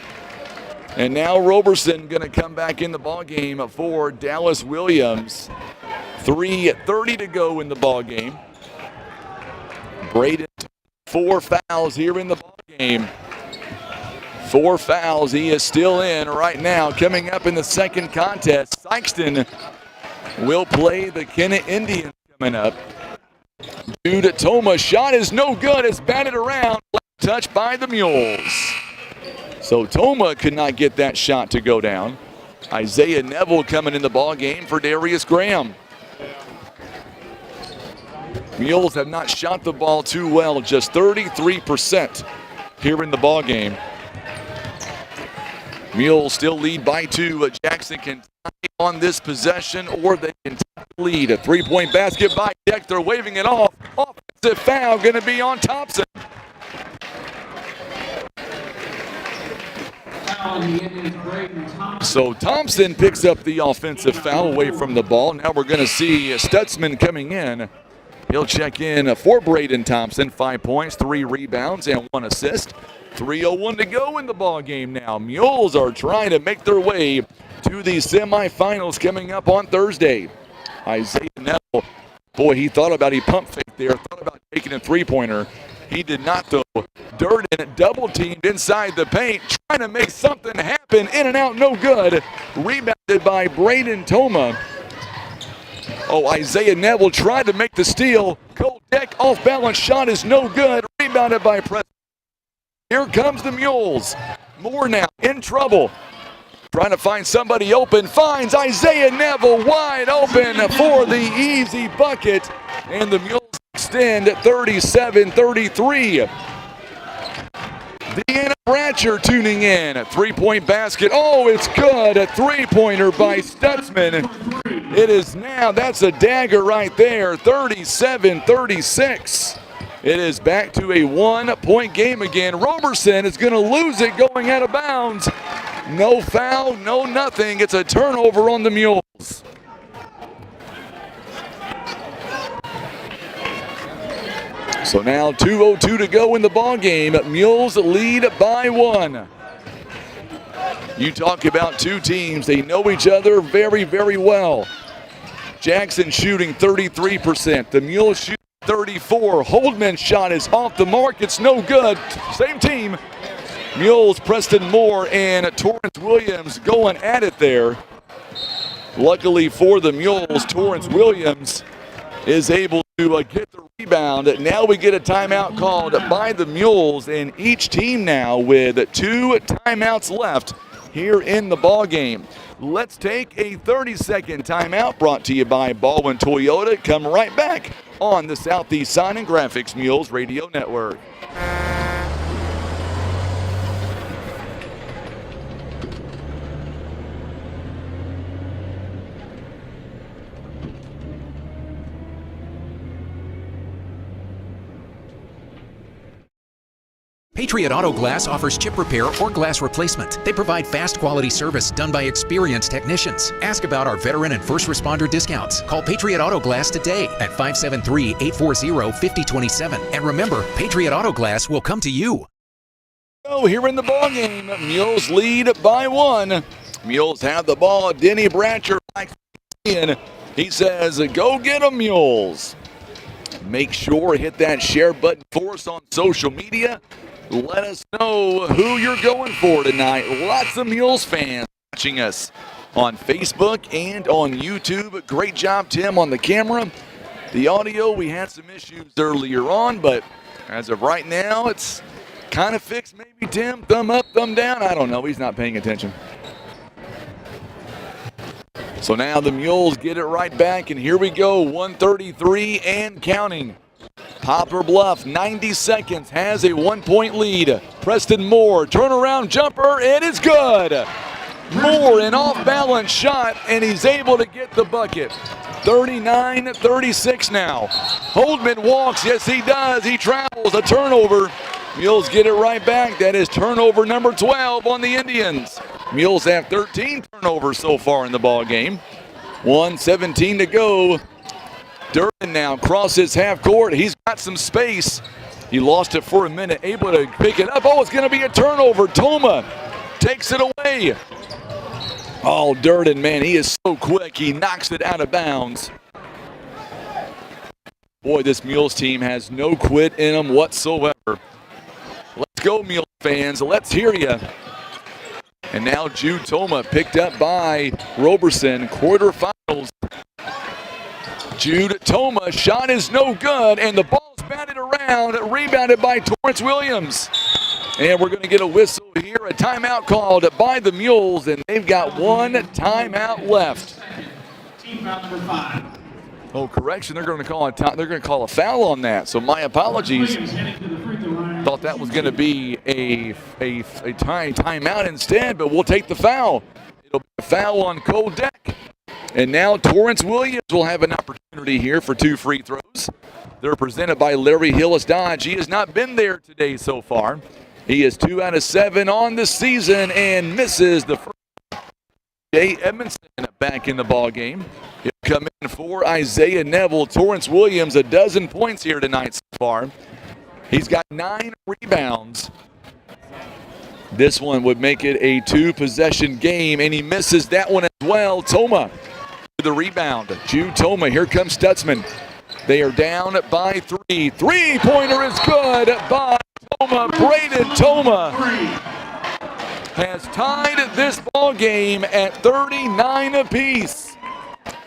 And now Roberson going to come back in the ball game for Dallas Williams. 3:30 to go in the ball game. Braden, 4 fouls here in the ball game. 4 fouls. He is still in right now. Coming up in the second contest, Sikeston will play the Kennet Indians coming up. Jude Toma shot is no good. It's batted around. Left touch by the Mules. So Toma could not get that shot to go down. Isaiah Neville coming in the ball game for Darius Graham. Mules have not shot the ball too well, just 33% here in the ball game. Mules still lead by 2. Jackson can tie on this possession, or they can tie the lead. A 3-point basket by Dexter, waving it off. Offensive foul going to be on Thompson. So Thompson picks up the offensive foul away from the ball. Now we're going to see Stutzman coming in. He'll check in for Braden Thompson. 5 points, 3 rebounds, and 1 assist. 3:01 to go in the ball game now. Mules are trying to make their way to the semifinals coming up on Thursday. Isaiah Neville, boy, he pump fake there, thought about taking a three-pointer. He did not, though. Durden double-teamed inside the paint, trying to make something happen. In and out, no good. Rebounded by Braden Toma. Oh, Isaiah Neville tried to make the steal. Cole Deck off-balance shot is no good. Rebounded by Preston. Here comes the Mules. Moore now in trouble. Trying to find somebody open. Finds Isaiah Neville wide open for the easy bucket. And the Mules extend at 37-33. Deanna Bratcher tuning in. A 3-point basket. Oh, it's good. A 3-pointer by Stutzman. It is now, that's a dagger right there. 37-36. It is back to a 1-point game again. Roberson is going to lose it going out of bounds. No foul, no nothing. It's a turnover on the Mules. So now 2:02 to go in the ball game. Mules lead by 1. You talk about two teams. They know each other very, very well. Jackson shooting 33%. The Mules shoot 34. Holdman's shot is off the mark. It's no good. Same team. Mules, Preston Moore, and Torrance Williams going at it there. Luckily for the Mules, Torrance Williams is able to get the rebound. Now we get a timeout called by the Mules, and each team now with 2 timeouts left here in the ball game. Let's take a 30-second timeout, brought to you by Baldwin Toyota. Come right back on the Southeast Sign and Graphics Mules Radio Network. Patriot Auto Glass offers chip repair or glass replacement. They provide fast quality service done by experienced technicians. Ask about our veteran and first responder discounts. Call Patriot Auto Glass today at 573-840-5027. And remember, Patriot Auto Glass will come to you. So here in the ball game, Mules lead by 1. Mules have the ball. Denny Bratcher likes in. He says, go get 'em, Mules. Make sure hit that share button for us on social media. Let us know who you're going for tonight. Lots of Mules fans watching us on Facebook and on YouTube. Great job, Tim, on the camera. The audio, we had some issues earlier on, but as of right now, it's kind of fixed. Maybe Tim, thumb up, thumb down. I don't know. He's not paying attention. So now the Mules get it right back, and here we go, 133 and counting. Poplar Bluff, 90 seconds, has a 1-point lead. Preston Moore, turnaround jumper, it is good. Moore, an off-balance shot, and he's able to get the bucket. 39-36 now. Holdman walks, yes he does, he travels, a turnover. Mules get it right back. That is turnover number 12 on the Indians. Mules have 13 turnovers so far in the ball game. 1:17 to go. Durden now crosses half court. He's got some space. He lost it for a minute, able to pick it up. Oh, it's going to be a turnover. Toma takes it away. Oh, Durden, man, he is so quick. He knocks it out of bounds. Boy, this Mules team has no quit in them whatsoever. Let's go, Mules fans. Let's hear you. And now Jude Toma picked up by Roberson. Quarterfinals. Jude Toma, shot is no good, and the ball's batted around, rebounded by Torrance Williams. And we're going to get a whistle here, a timeout called by the Mules, and they've got one timeout left. Team foul number 5. Oh, correction, they're going to call a foul on that. So my apologies. Thought that was going to be a timeout instead, but we'll take the foul. It'll be a foul on Cole Deck. And now Torrance Williams will have an opportunity here for 2 free throws. They're presented by Larry Hillis Dodge. He has not been there today so far. He is 2 out of 7 on the season and misses the first. Jay Edmondson back in the ball game. He'll come in for Isaiah Neville. Torrance Williams, a dozen points here tonight so far. He's got 9 rebounds. This one would make it a 2-possession game, and he misses that one as well. Toma with the rebound. Jude Toma, here comes Stutzman. They are down by 3. Three-pointer is good by Toma. Braden Toma has tied this ball game at 39 apiece.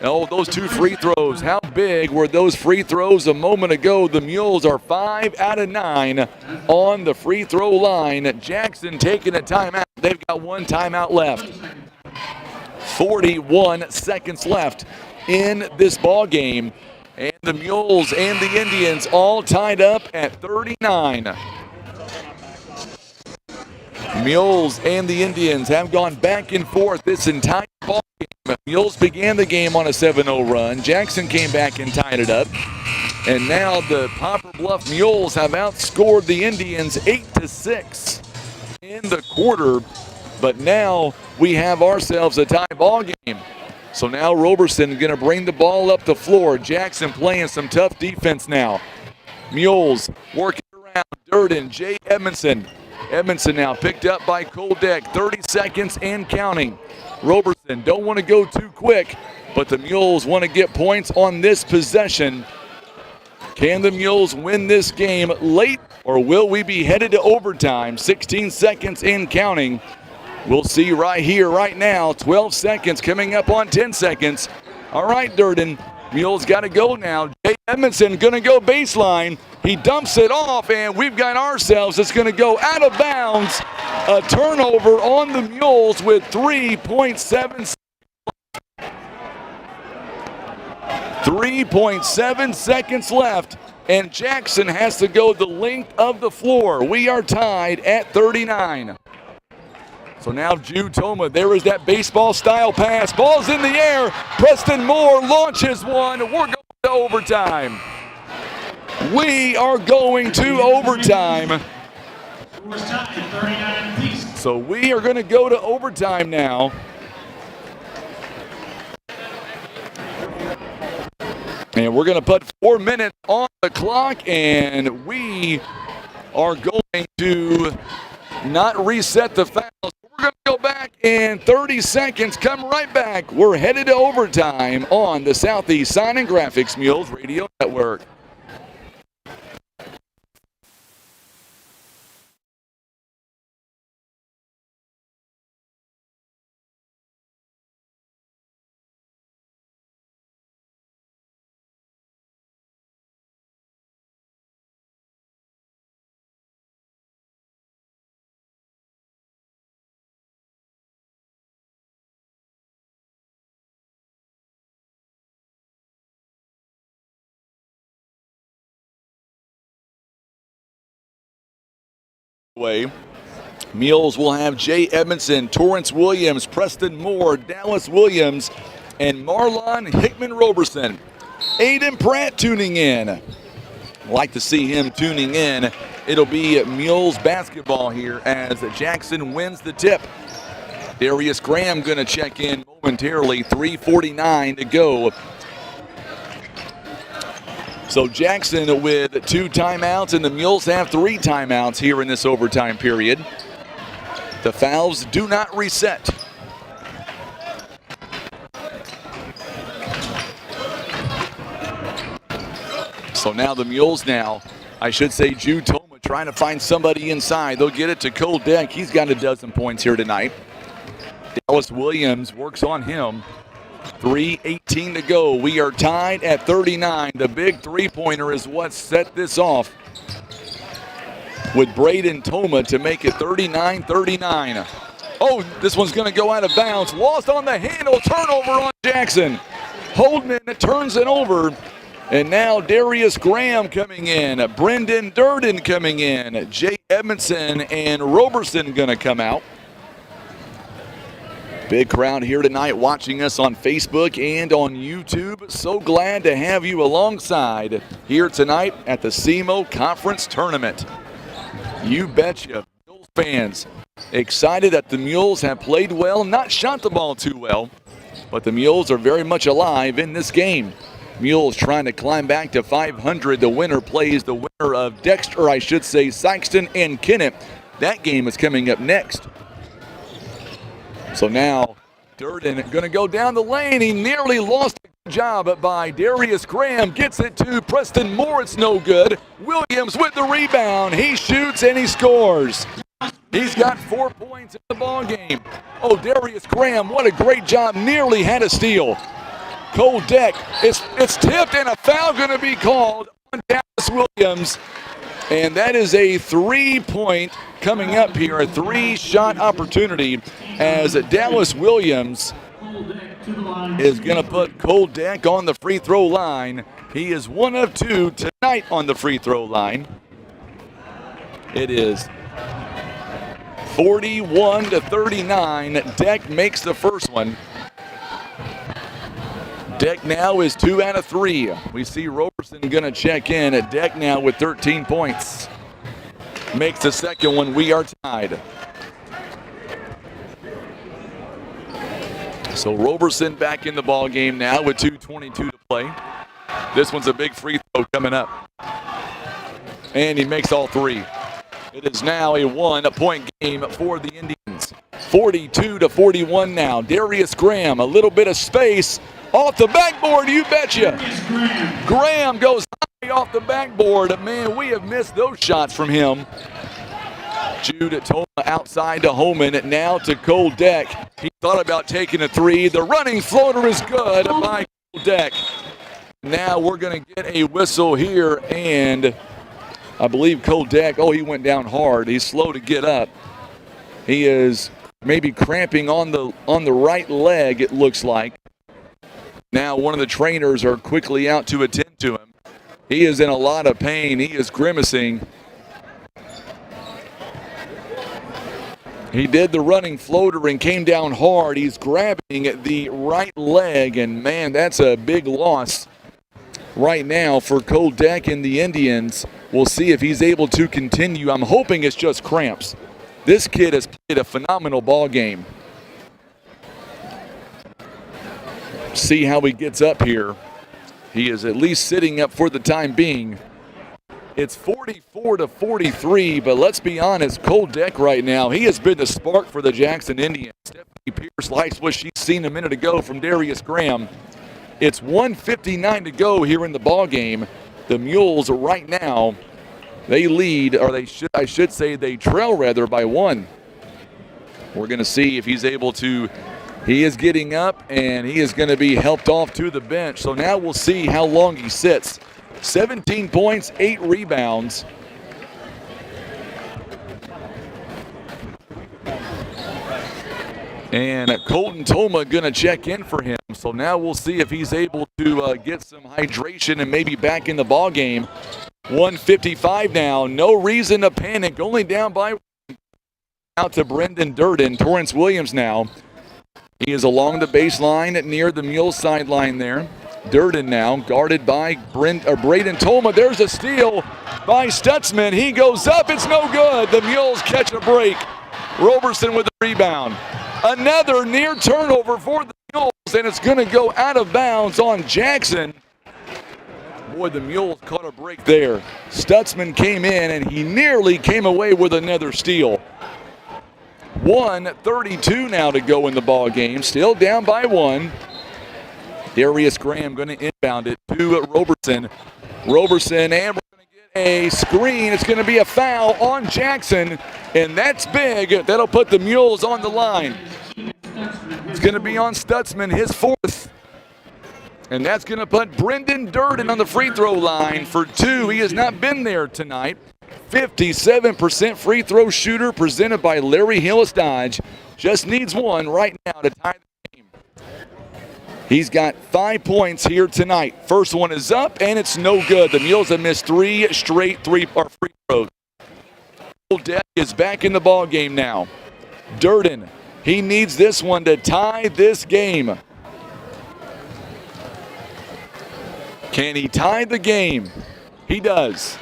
Oh, those 2 free throws. How big were those free throws a moment ago? The Mules are 5 out of 9 on the free throw line. Jackson taking a timeout. They've got 1 timeout left. 41 seconds left in this ball game. And the Mules and the Indians all tied up at 39. Mules and the Indians have gone back and forth this entire ball game. Mules began the game on a 7-0 run. Jackson came back and tied it up. And now the Poplar Bluff Mules have outscored the Indians 8-6 in the quarter. But now we have ourselves a tie ball game. So now Roberson is going to bring the ball up the floor. Jackson playing some tough defense now. Mules working around. Durden, Jay Edmondson. Edmondson now picked up by Cole Deck. 30 seconds and counting. Roberson don't want to go too quick, but the Mules want to get points on this possession. Can the Mules win this game late, or will we be headed to overtime? 16 seconds and counting. We'll see right here, right now. 12 seconds coming up on 10 seconds. All right, Durden. Mules got to go now. Jay Edmondson going to go baseline. He dumps it off, and we've got ourselves. It's going to go out of bounds. A turnover on the Mules with 3.7 seconds left, and Jackson has to go the length of the floor. We are tied at 39. So now Jude Toma, there is that baseball-style pass. Ball's in the air. Preston Moore launches one. We're going to overtime. We are going to overtime. So we are going to go to overtime now. And we're going to put 4 minutes on the clock, and we are going to not reset the fouls. We're going to go back in 30 seconds, come right back. We're headed to overtime on the Southeast Sign and Graphics Mules Radio Network. way. Mules will have Jay Edmondson, Torrance Williams, Preston Moore, Dallas Williams, and Marlon Hickman-Roberson. Aiden Pratt tuning in. Like to see him tuning in. It'll be Mules basketball here as Jackson wins the tip. Darius Graham going to check in momentarily. 3:49 to go. So Jackson with 2 timeouts, and the Mules have 3 timeouts here in this overtime period. The fouls do not reset. So now the Mules I should say Jude Toma trying to find somebody inside. They'll get it to Cole Deck. He's got a dozen points here tonight. Dallas Williams works on him. 3:18 to go. We are tied at 39. The big three-pointer is what set this off with Braden Toma to make it 39-39. Oh, this one's going to go out of bounds. Lost on the handle. Turnover on Jackson. Holdman turns it over. And now Darius Graham coming in. Brendan Durden coming in. Jay Edmondson and Roberson going to come out. Big crowd here tonight watching us on Facebook and on YouTube. So glad to have you alongside here tonight at the SEMO Conference Tournament. You betcha. Mules fans excited that the Mules have played well, not shot the ball too well, but the Mules are very much alive in this game. Mules trying to climb back to 500. The winner plays the winner of Sikeston and Kennett. That game is coming up next. So now Durden going to go down the lane. He nearly lost a job by Darius Graham. Gets it to Preston Moore. It's no good. Williams with the rebound. He shoots and he scores. He's got 4 points in the ball game. Oh, Darius Graham, what a great job. Nearly had a steal. Cole Deck, it's tipped and a foul going to be called on Dallas Williams. And that is a 3-point coming up here, a 3-shot opportunity as Dallas Williams is going to put Cole Deck on the free throw line. He is 1 of 2 tonight on the free throw line. It is 41-39. Deck makes the first one. Deck now is 2 out of 3. We see Roberson going to check in at Deck now with 13 points. Makes the second one. We are tied. So Roberson back in the ball game now with 2:22 to play. This one's a big free throw coming up. And he makes all 3. It is now a 1-point game for the Indians. 42-41 now. Darius Graham, a little bit of space. Off the backboard, you betcha. Graham goes high off the backboard. Man, we have missed those shots from him. Jude Toma outside to Holman. Now to Cole Deck. He thought about taking a 3. The running floater is good by Cole Deck. Now we're going to get a whistle here, and I believe Cole Deck, he went down hard. He's slow to get up. He is maybe cramping on the right leg, it looks like. Now one of the trainers are quickly out to attend to him. He is in a lot of pain. He is grimacing. He did the running floater and came down hard. He's grabbing at the right leg, and man, that's a big loss right now for Cole Deck and the Indians. We'll see if he's able to continue. I'm hoping it's just cramps. This kid has played a phenomenal ball game. See how he gets up here. He is at least sitting up for the time being. It's 44-43, but let's be honest, Cole Deck right now, he has been the spark for the Jackson Indians. Stephanie Pierce likes what she's seen a minute ago from Darius Graham. It's 1:59 to go here in the ball game. The Mules right now, they lead, or I should say they trail rather by 1. We're going to see if he's able to. He is getting up, and he is going to be helped off to the bench. So now we'll see how long he sits. 17 points, 8 rebounds. And Colton Toma going to check in for him. So now we'll see if he's able to get some hydration and maybe back in the ball game. 1:55 now. No reason to panic. Only down by one. Out to Brendan Durden. Torrance Williams now. He is along the baseline near the Mules sideline there. Durden now guarded by Braden Tolma. There's a steal by Stutzman. He goes up. It's no good. The Mules catch a break. Roberson with the rebound. Another near turnover for the Mules, and it's going to go out of bounds on Jackson. Boy, the Mules caught a break there. Stutzman came in, and he nearly came away with another steal. 1:32 now to go in the ball game. Still down by one. Darius Graham going to inbound it to Roberson. Roberson, and we're going to get a screen. It's going to be a foul on Jackson, and that's big. That'll put the Mules on the line. It's going to be on Stutzman, his fourth. And that's going to put Brendan Durden on the free throw line for two. He has not been there tonight. 57% free throw shooter presented by Larry Hillis Dodge. Just needs one right now to tie the game. He's got 5 points here tonight. First one is up, and it's no good. The Mules have missed three straight free throws. Deck is back in the ball game now. Durden, he needs this one to tie this game. Can he tie the game? He does.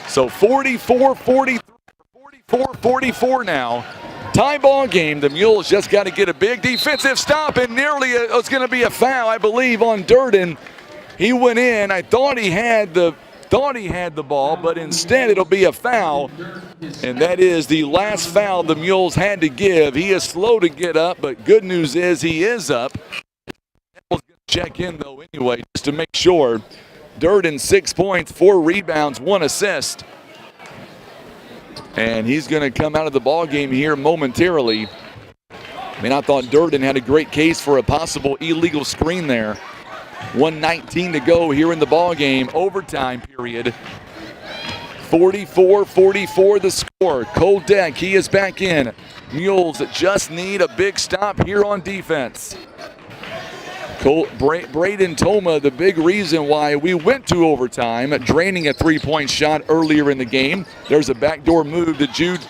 So 44-44 now. Tie ball game. The Mules just got to get a big defensive stop, and nearly it's going to be a foul, I believe, on Durden. He went in. I thought he had the ball, but instead it'll be a foul, and that is the last foul the Mules had to give. He is slow to get up, but good news is he is up. Check in though anyway, just to make sure. Durden 6 points, 4 rebounds, 1 assist. And he's going to come out of the ball game here momentarily. I mean, I thought Durden had a great case for a possible illegal screen there. 1:19 to go here in the ball game, overtime period. 44-44 the score. Cole Deck, he is back in. Mules just need a big stop here on defense. Braden Tolma, the big reason why we went to overtime, draining a three-point shot earlier in the game. There's a backdoor move to Judd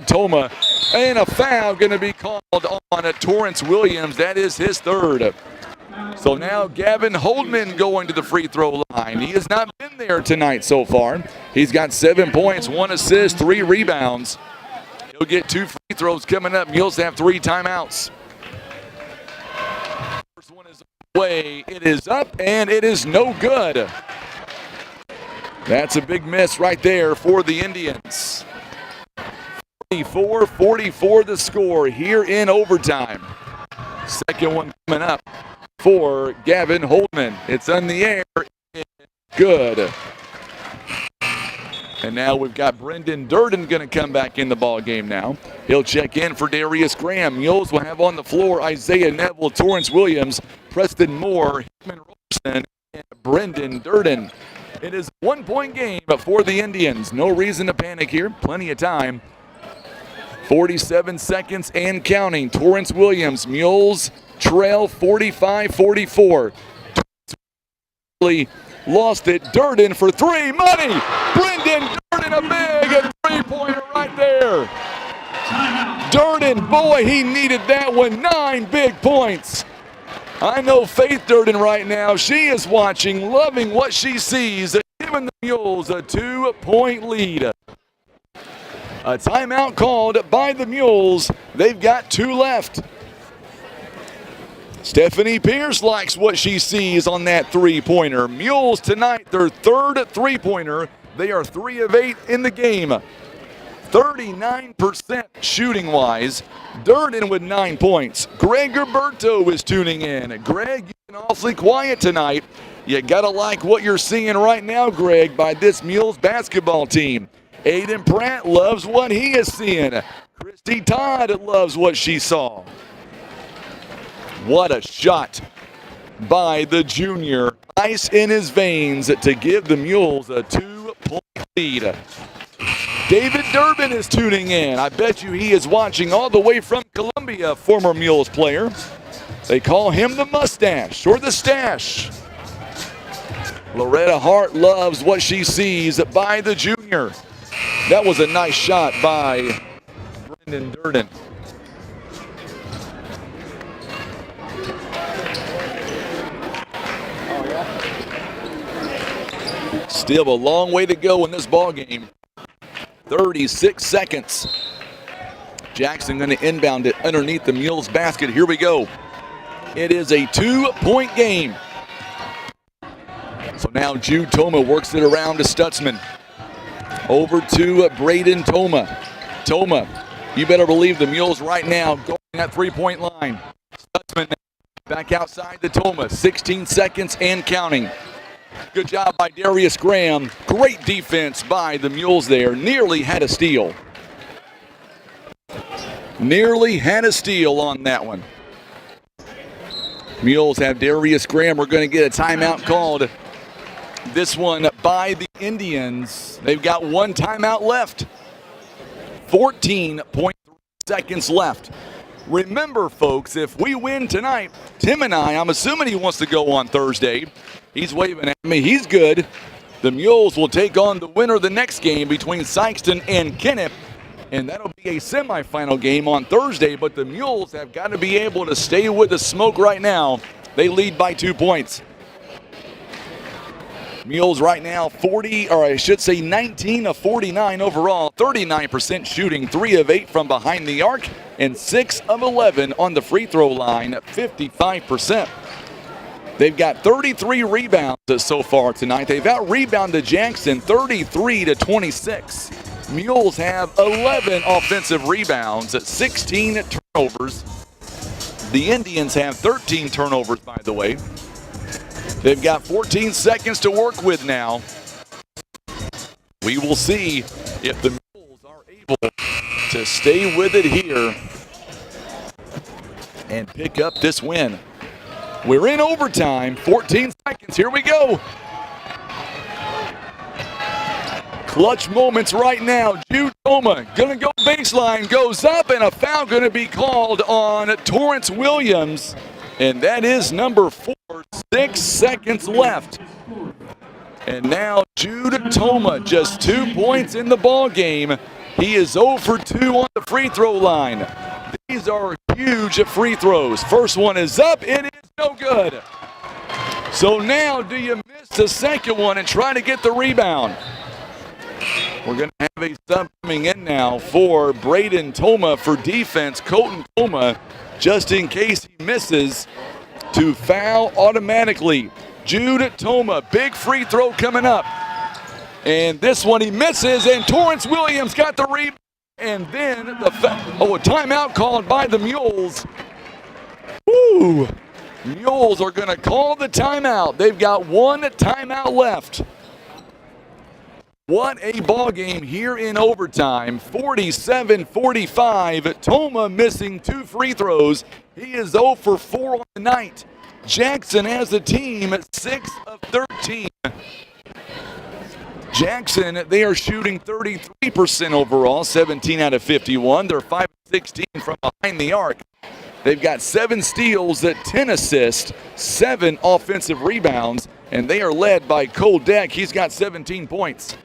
Tolma, and a foul going to be called on Torrance Williams. That is his third. So now Gavin Holdman going to the free throw line. He has not been there tonight so far. He's got 7 points, 1 assist, 3 rebounds. He'll get 2 free throws coming up. Mules have 3 timeouts. Way. It is up, and it is no good. That's a big miss right there for the Indians. 44-44 the score here in overtime. Second one coming up for Gavin Holdman. It's on the air. It's good. And now we've got Brendan Durden going to come back in the ball game now. He'll check in for Darius Graham. Mules will have on the floor Isaiah Neville, Torrance Williams, Preston Moore, Hickman Roberson, and Brendan Durden. It is a 1-point game for the Indians. No reason to panic here. Plenty of time. 47 seconds and counting. Torrance Williams, Mules trail 45-44. Lost it. Durden for 3. Money! Brendan Durden, a big 3-pointer right there. Durden, boy, he needed that one. 9 big points. I know Faith Durden right now. She is watching, loving what she sees, giving the Mules a 2-point lead. A timeout called by the Mules. They've got 2 left. Stephanie Pierce likes what she sees on that 3-pointer. Mules tonight, their 3rd 3-pointer. They are 3 of 8 in the game. 39% shooting-wise. Durden with 9 points. Greg Roberto is tuning in. Greg, you've been awfully quiet tonight. You got to like what you're seeing right now, Greg, by this Mules basketball team. Aiden Pratt loves what he is seeing. Christy Todd loves what she saw. What a shot by the junior. Ice in his veins to give the Mules a 2-point lead. David Durbin is tuning in. I bet you he is watching all the way from Columbia, former Mules player. They call him the mustache or the stash. Loretta Hart loves what she sees by the junior. That was a nice shot by Brendan Durden. Still a long way to go in this ball game. 36 seconds. Jackson going to inbound it underneath the Mules basket. Here we go. It is a 2-point game. So now Jude Toma works it around to Stutzman. Over to Braden Toma. Toma, you better believe the Mules right now going that three-point line. Stutzman back outside to Toma. 16 seconds and counting. Good job by Darius Graham. Great defense by the Mules there. Nearly had a steal. Nearly had a steal on that one. Mules have Darius Graham. We're going to get a timeout called. This one by the Indians. They've got one timeout left. 14.3 seconds left. Remember, folks, if we win tonight, Tim and I'm assuming he wants to go on Thursday. He's waving at me. He's good. The Mules will take on the winner of the next game between Sikeston and Kennett, and that'll be a semifinal game on Thursday, but the Mules have got to be able to stay with the smoke right now. They lead by 2 points. Mules right now 19 of 49 overall, 39% shooting, 3 of 8 from behind the arc, and 6 of 11 on the free throw line, 55%. They've got 33 rebounds so far tonight. They've out-rebounded Jackson 33-26. Mules have 11 offensive rebounds, 16 turnovers. The Indians have 13 turnovers, by the way. They've got 14 seconds to work with now. We will see if the Mules are able to stay with it here and pick up this win. We're in overtime, 14 seconds, here we go. Clutch moments right now. Jude Toma gonna go baseline, goes up, and a foul gonna be called on Torrance Williams. And that is number 4, 6 seconds left. And now Jude Toma, just 2 points in the ball game. He is 0 for 2 on the free throw line. These are huge free throws. First one is up, it is no good. So now do you miss the second one and try to get the rebound? We're going to have a sub coming in now for Braden Toma for defense. Colton Toma, just in case he misses, to foul automatically. Jude Toma, big free throw coming up. And this one he misses, and Torrance Williams got the rebound. And then a timeout called by the Mules. Woo! Mules are going to call the timeout. They've got one timeout left. What a ball game here in overtime. 47-45. Toma missing 2 free throws. He is 0 for 4 on the night. Jackson has a team at 6 of 13. Jackson, they are shooting 33% overall, 17 out of 51. They're 5 of 16 from behind the arc. They've got 7 steals, 10 assists, 7 offensive rebounds, and they are led by Cole Deck. He's got 17 points.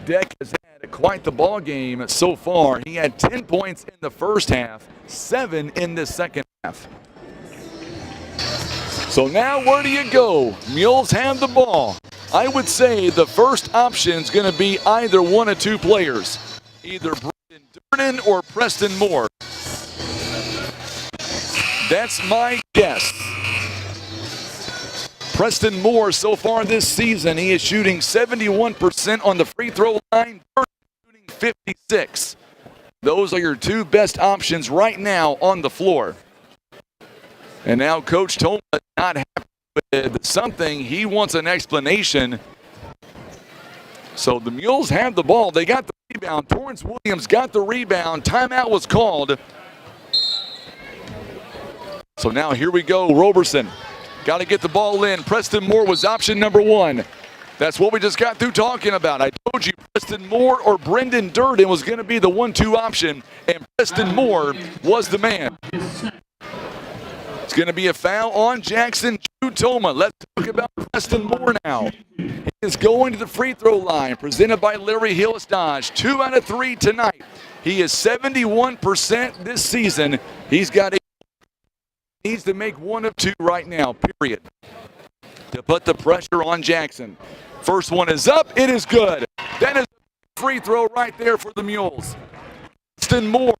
Deck has had quite the ball game so far. He had 10 points in the first half, 7 in the second half. So now where do you go? Mules have the ball. I would say the first option is going to be either one of 2 players, either Brendan Durden or Preston Moore. That's my guess. Preston Moore, so far this season, he is shooting 71% on the free throw line, shooting 56. Those are your 2 best options right now on the floor. And now Coach Toma not happy with something. He wants an explanation. So the Mules have the ball. They got the rebound. Torrance Williams got the rebound. Timeout was called. So now here we go. Roberson got to get the ball in. Preston Moore was option number 1. That's what we just got through talking about. I told you Preston Moore or Brendan Durden was going to be the 1-2 option, and Preston Moore was the man. It's going to be a foul on Jackson Toma. Let's talk about Preston Moore now. He is going to the free throw line, presented by Larry Hillis Dodge. 2 out of 3 tonight. He is 71% this season. He's got needs to make 1 of 2 right now, period, to put the pressure on Jackson. First one is up. It is good. That is a free throw right there for the Mules. Preston Moore.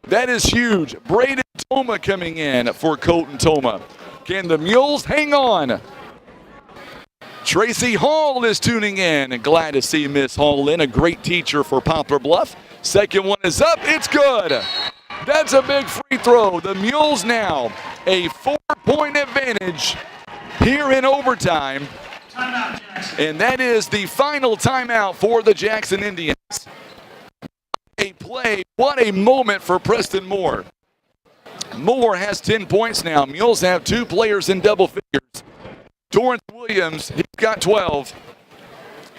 That is huge. Braden Toma coming in for Colton Toma. Can the Mules hang on? Tracy Hall is tuning in, and glad to see Miss Hall in, a great teacher for Poplar Bluff. Second one is up. It's good. That's a big free throw. The Mules now a 4-point advantage here in overtime. And that is the final timeout for the Jackson Indians. A play, what a moment for Preston Moore. Moore has 10 points now. Mules have 2 players in double figures. Torrance Williams, he's got 12.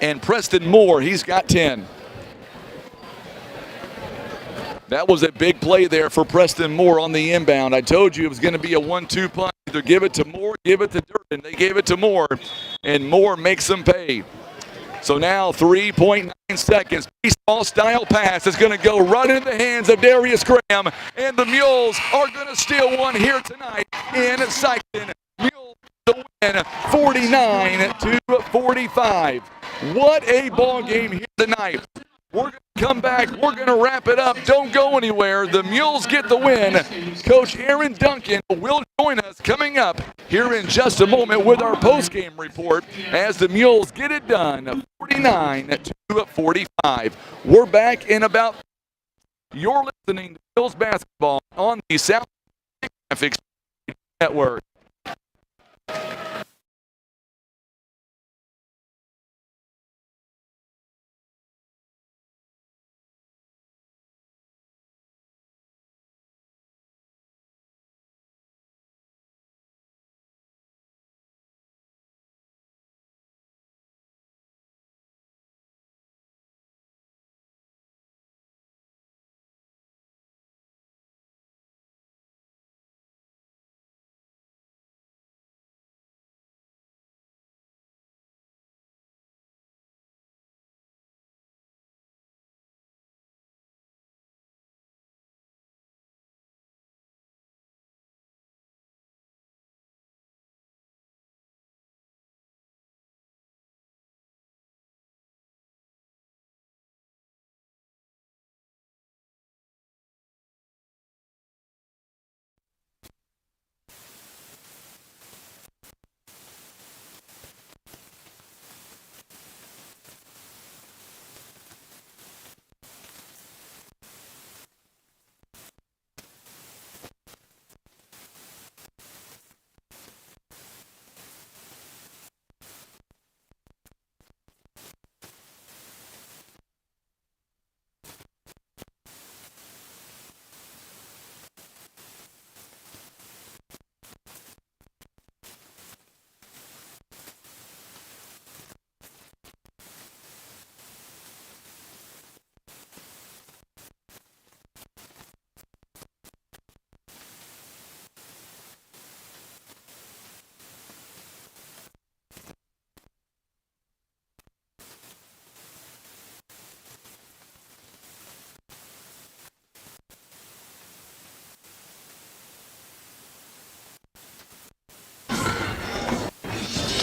And Preston Moore, he's got 10. That was a big play there for Preston Moore on the inbound. I told you it was going to be a 1-2 punch. Either give it to Moore, give it to Durden. They gave it to Moore, and Moore makes them pay. So now 3.9 seconds. Baseball-style pass is going to go right into the hands of Darius Graham, and the Mules are going to steal one here tonight in Sikeston. Mules to win 49-45. What a ball game here tonight. We're going to come back. We're going to wrap it up. Don't go anywhere. The Mules get the win. Coach Aaron Duncan will join us coming up here in just a moment with our postgame report as the Mules get it done, 49-45. We're back in about. You're listening to Mules basketball on the South Graphics Network.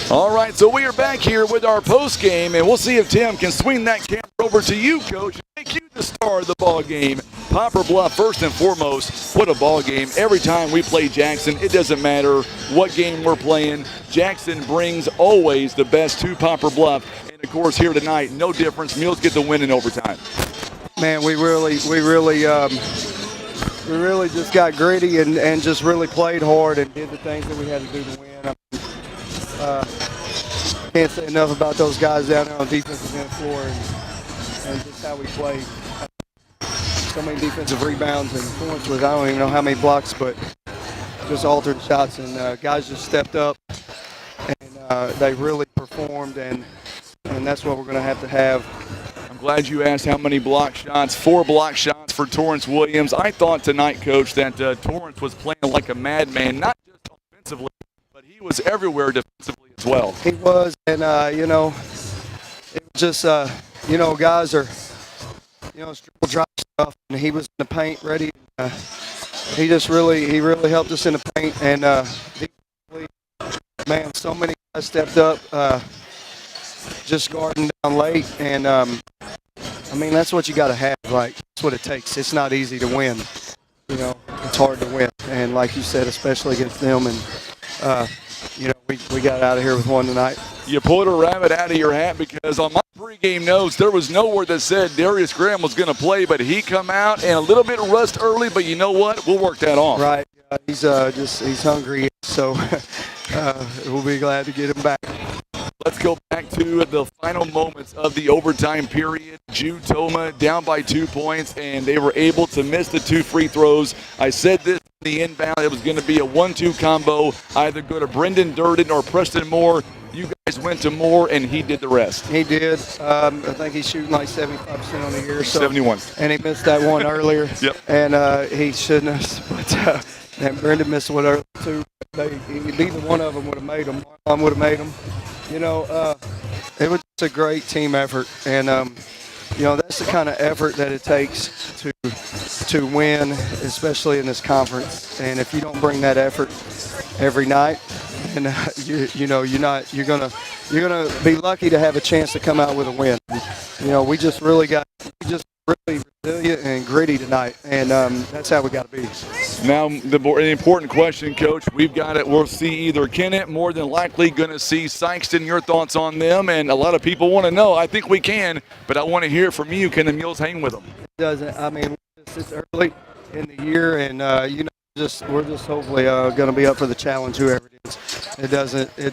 All right, so we are back here with our post game, and we'll see if Tim can swing that camera over to you, Coach, and make you the star of the ball game. Poplar Bluff, first and foremost, what a ball game. Every time we play Jackson, it doesn't matter what game we're playing. Jackson brings always the best to Poplar Bluff, and of course here tonight, no difference. Mules get the win in overtime. Man, we really just got gritty and just really played hard and did the things that we had to do to win. Can't say enough about those guys down there on defensive end floor and just how we played. So many defensive rebounds and points with I don't even know how many blocks, but just altered shots, and guys just stepped up and they really performed, and that's what we're going to have. I'm glad you asked how many block shots. 4 block shots for Torrance Williams. I thought tonight, Coach, that Torrance was playing like a madman, not just he was everywhere defensively as well. He was, and it was just guys are triple drop stuff, and he was in the paint ready. He really helped us in the paint, and man, so many guys stepped up, just guarding down late, and that's what you got to have. Like, that's what it takes. It's not easy to win. It's hard to win, and like you said, especially against them, and we got out of here with one tonight. You pulled a rabbit out of your hat, because on my pregame notes, there was nowhere that said Darius Graham was going to play, but he come out and a little bit rust early, but you know what? We'll work that off. Right. He's hungry, so we'll be glad to get him back. Let's go back to the final moments of the overtime period. Jude Toma down by 2 points, and they were able to miss the 2 free throws. I said this in the inbound, it was going to be a 1-2 combo, either go to Brendan Durden or Preston Moore. You guys went to Moore, and he did the rest. He did. I think he's shooting like 75% on the year. 71. And he missed that one earlier. Yep. And he shouldn't have. But and Brendan missed one earlier, too. Neither one of them would have made them. Marlon would have made them. It was just a great team effort. And, that's the kind of effort that it takes to win, especially in this conference. And if you don't bring that effort every night, and you're gonna be lucky to have a chance to come out with a win. We just really resilient and gritty tonight, and that's how we got to be. Now, an important question, Coach. We'll see either Kennett, more than likely going to see Sikeston. Your thoughts on them? And a lot of people want to know. I think we can, but I want to hear it from you. Can the Mules hang with them? It doesn't. It's early in the year, and we're just hopefully going to be up for the challenge, whoever it is. It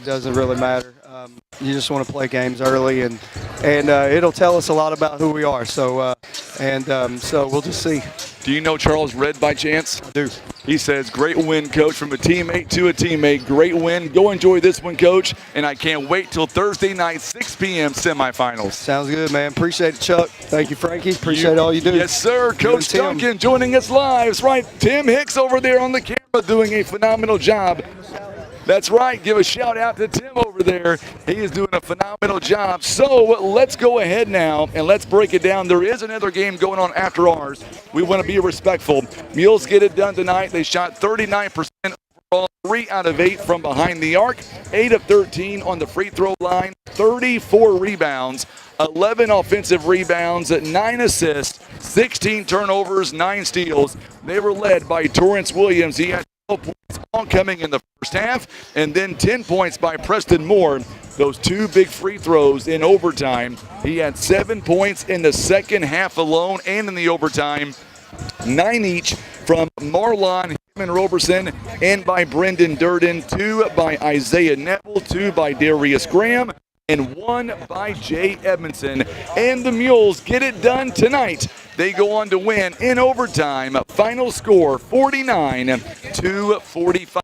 doesn't really matter. You just want to play games early, and it'll tell us a lot about who we are. So we'll just see. Do you know Charles Redd by chance? I do. He says, great win, Coach, from a teammate to a teammate. Great win. Go enjoy this one, Coach. And I can't wait till Thursday night, 6 p.m. semifinals. Sounds good, man. Appreciate it, Chuck. Thank you, Frankie. Appreciate all you do. Yes, sir. Coach Duncan joining us live. That's right. Tim Hicks over there on the camera doing a phenomenal job. That's right. Give a shout out to Tim over there. He is doing a phenomenal job. So let's go ahead now and let's break it down. There is another game going on after ours. We want to be respectful. Mules get it done tonight. They shot 39% overall, 3 out of 8 from behind the arc, 8 of 13 on the free throw line, 34 rebounds, 11 offensive rebounds, 9 assists, 16 turnovers, 9 steals. They were led by Torrance Williams. He had 12 points all coming in the first half, and then 10 points by Preston Moore. Those 2 big free throws in overtime. He had 7 points in the second half alone and in the overtime. 9 each from Marlon Roberson and by Brendan Durden. 2 by Isaiah Neville, 2 by Darius Graham, and 1 by Jay Edmondson. And the Mules get it done tonight. They go on to win in overtime. Final score 49-45.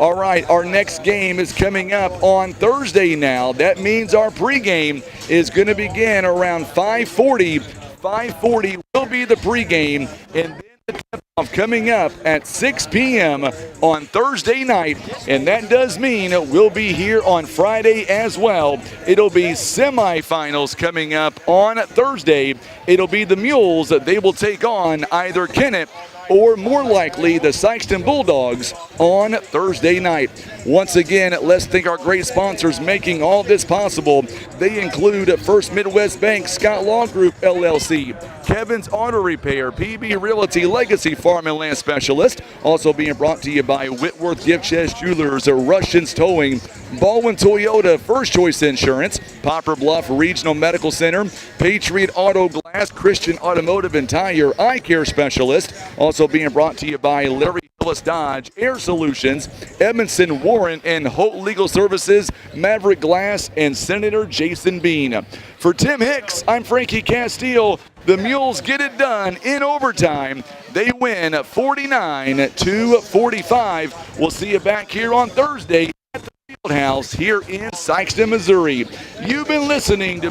All right, our next game is coming up on Thursday now. That means our pregame is going to begin around 5:40. 5:40 will be the pregame, and then the tip-off coming up at 6 p.m. on Thursday night, and that does mean we'll be here on Friday as well. It'll be semifinals coming up on Thursday. It'll be the Mules. They will take on either Kennett or more likely the Sikeston Bulldogs on Thursday night. Once again, let's thank our great sponsors making all this possible. They include First Midwest Bank, Scott Law Group, LLC, Kevin's Auto Repair, PB Realty, Legacy Farm and Land Specialist. Also being brought to you by Whitworth Gift Chest Jewelers, Russians Towing, Baldwin Toyota, First Choice Insurance, Poplar Bluff Regional Medical Center, Patriot Auto Glass, Christian Automotive and Tire, Eye Care Specialist. Also being brought to you by Larry Hillis Dodge, Air Solutions, Edmondson Warren and Holt Legal Services, Maverick Glass, and Senator Jason Bean. For Tim Hicks, I'm Frankie Castile. The Mules get it done in overtime. They win 49-45. We'll see you back here on Thursday at the Fieldhouse here in Sikeston, Missouri. You've been listening to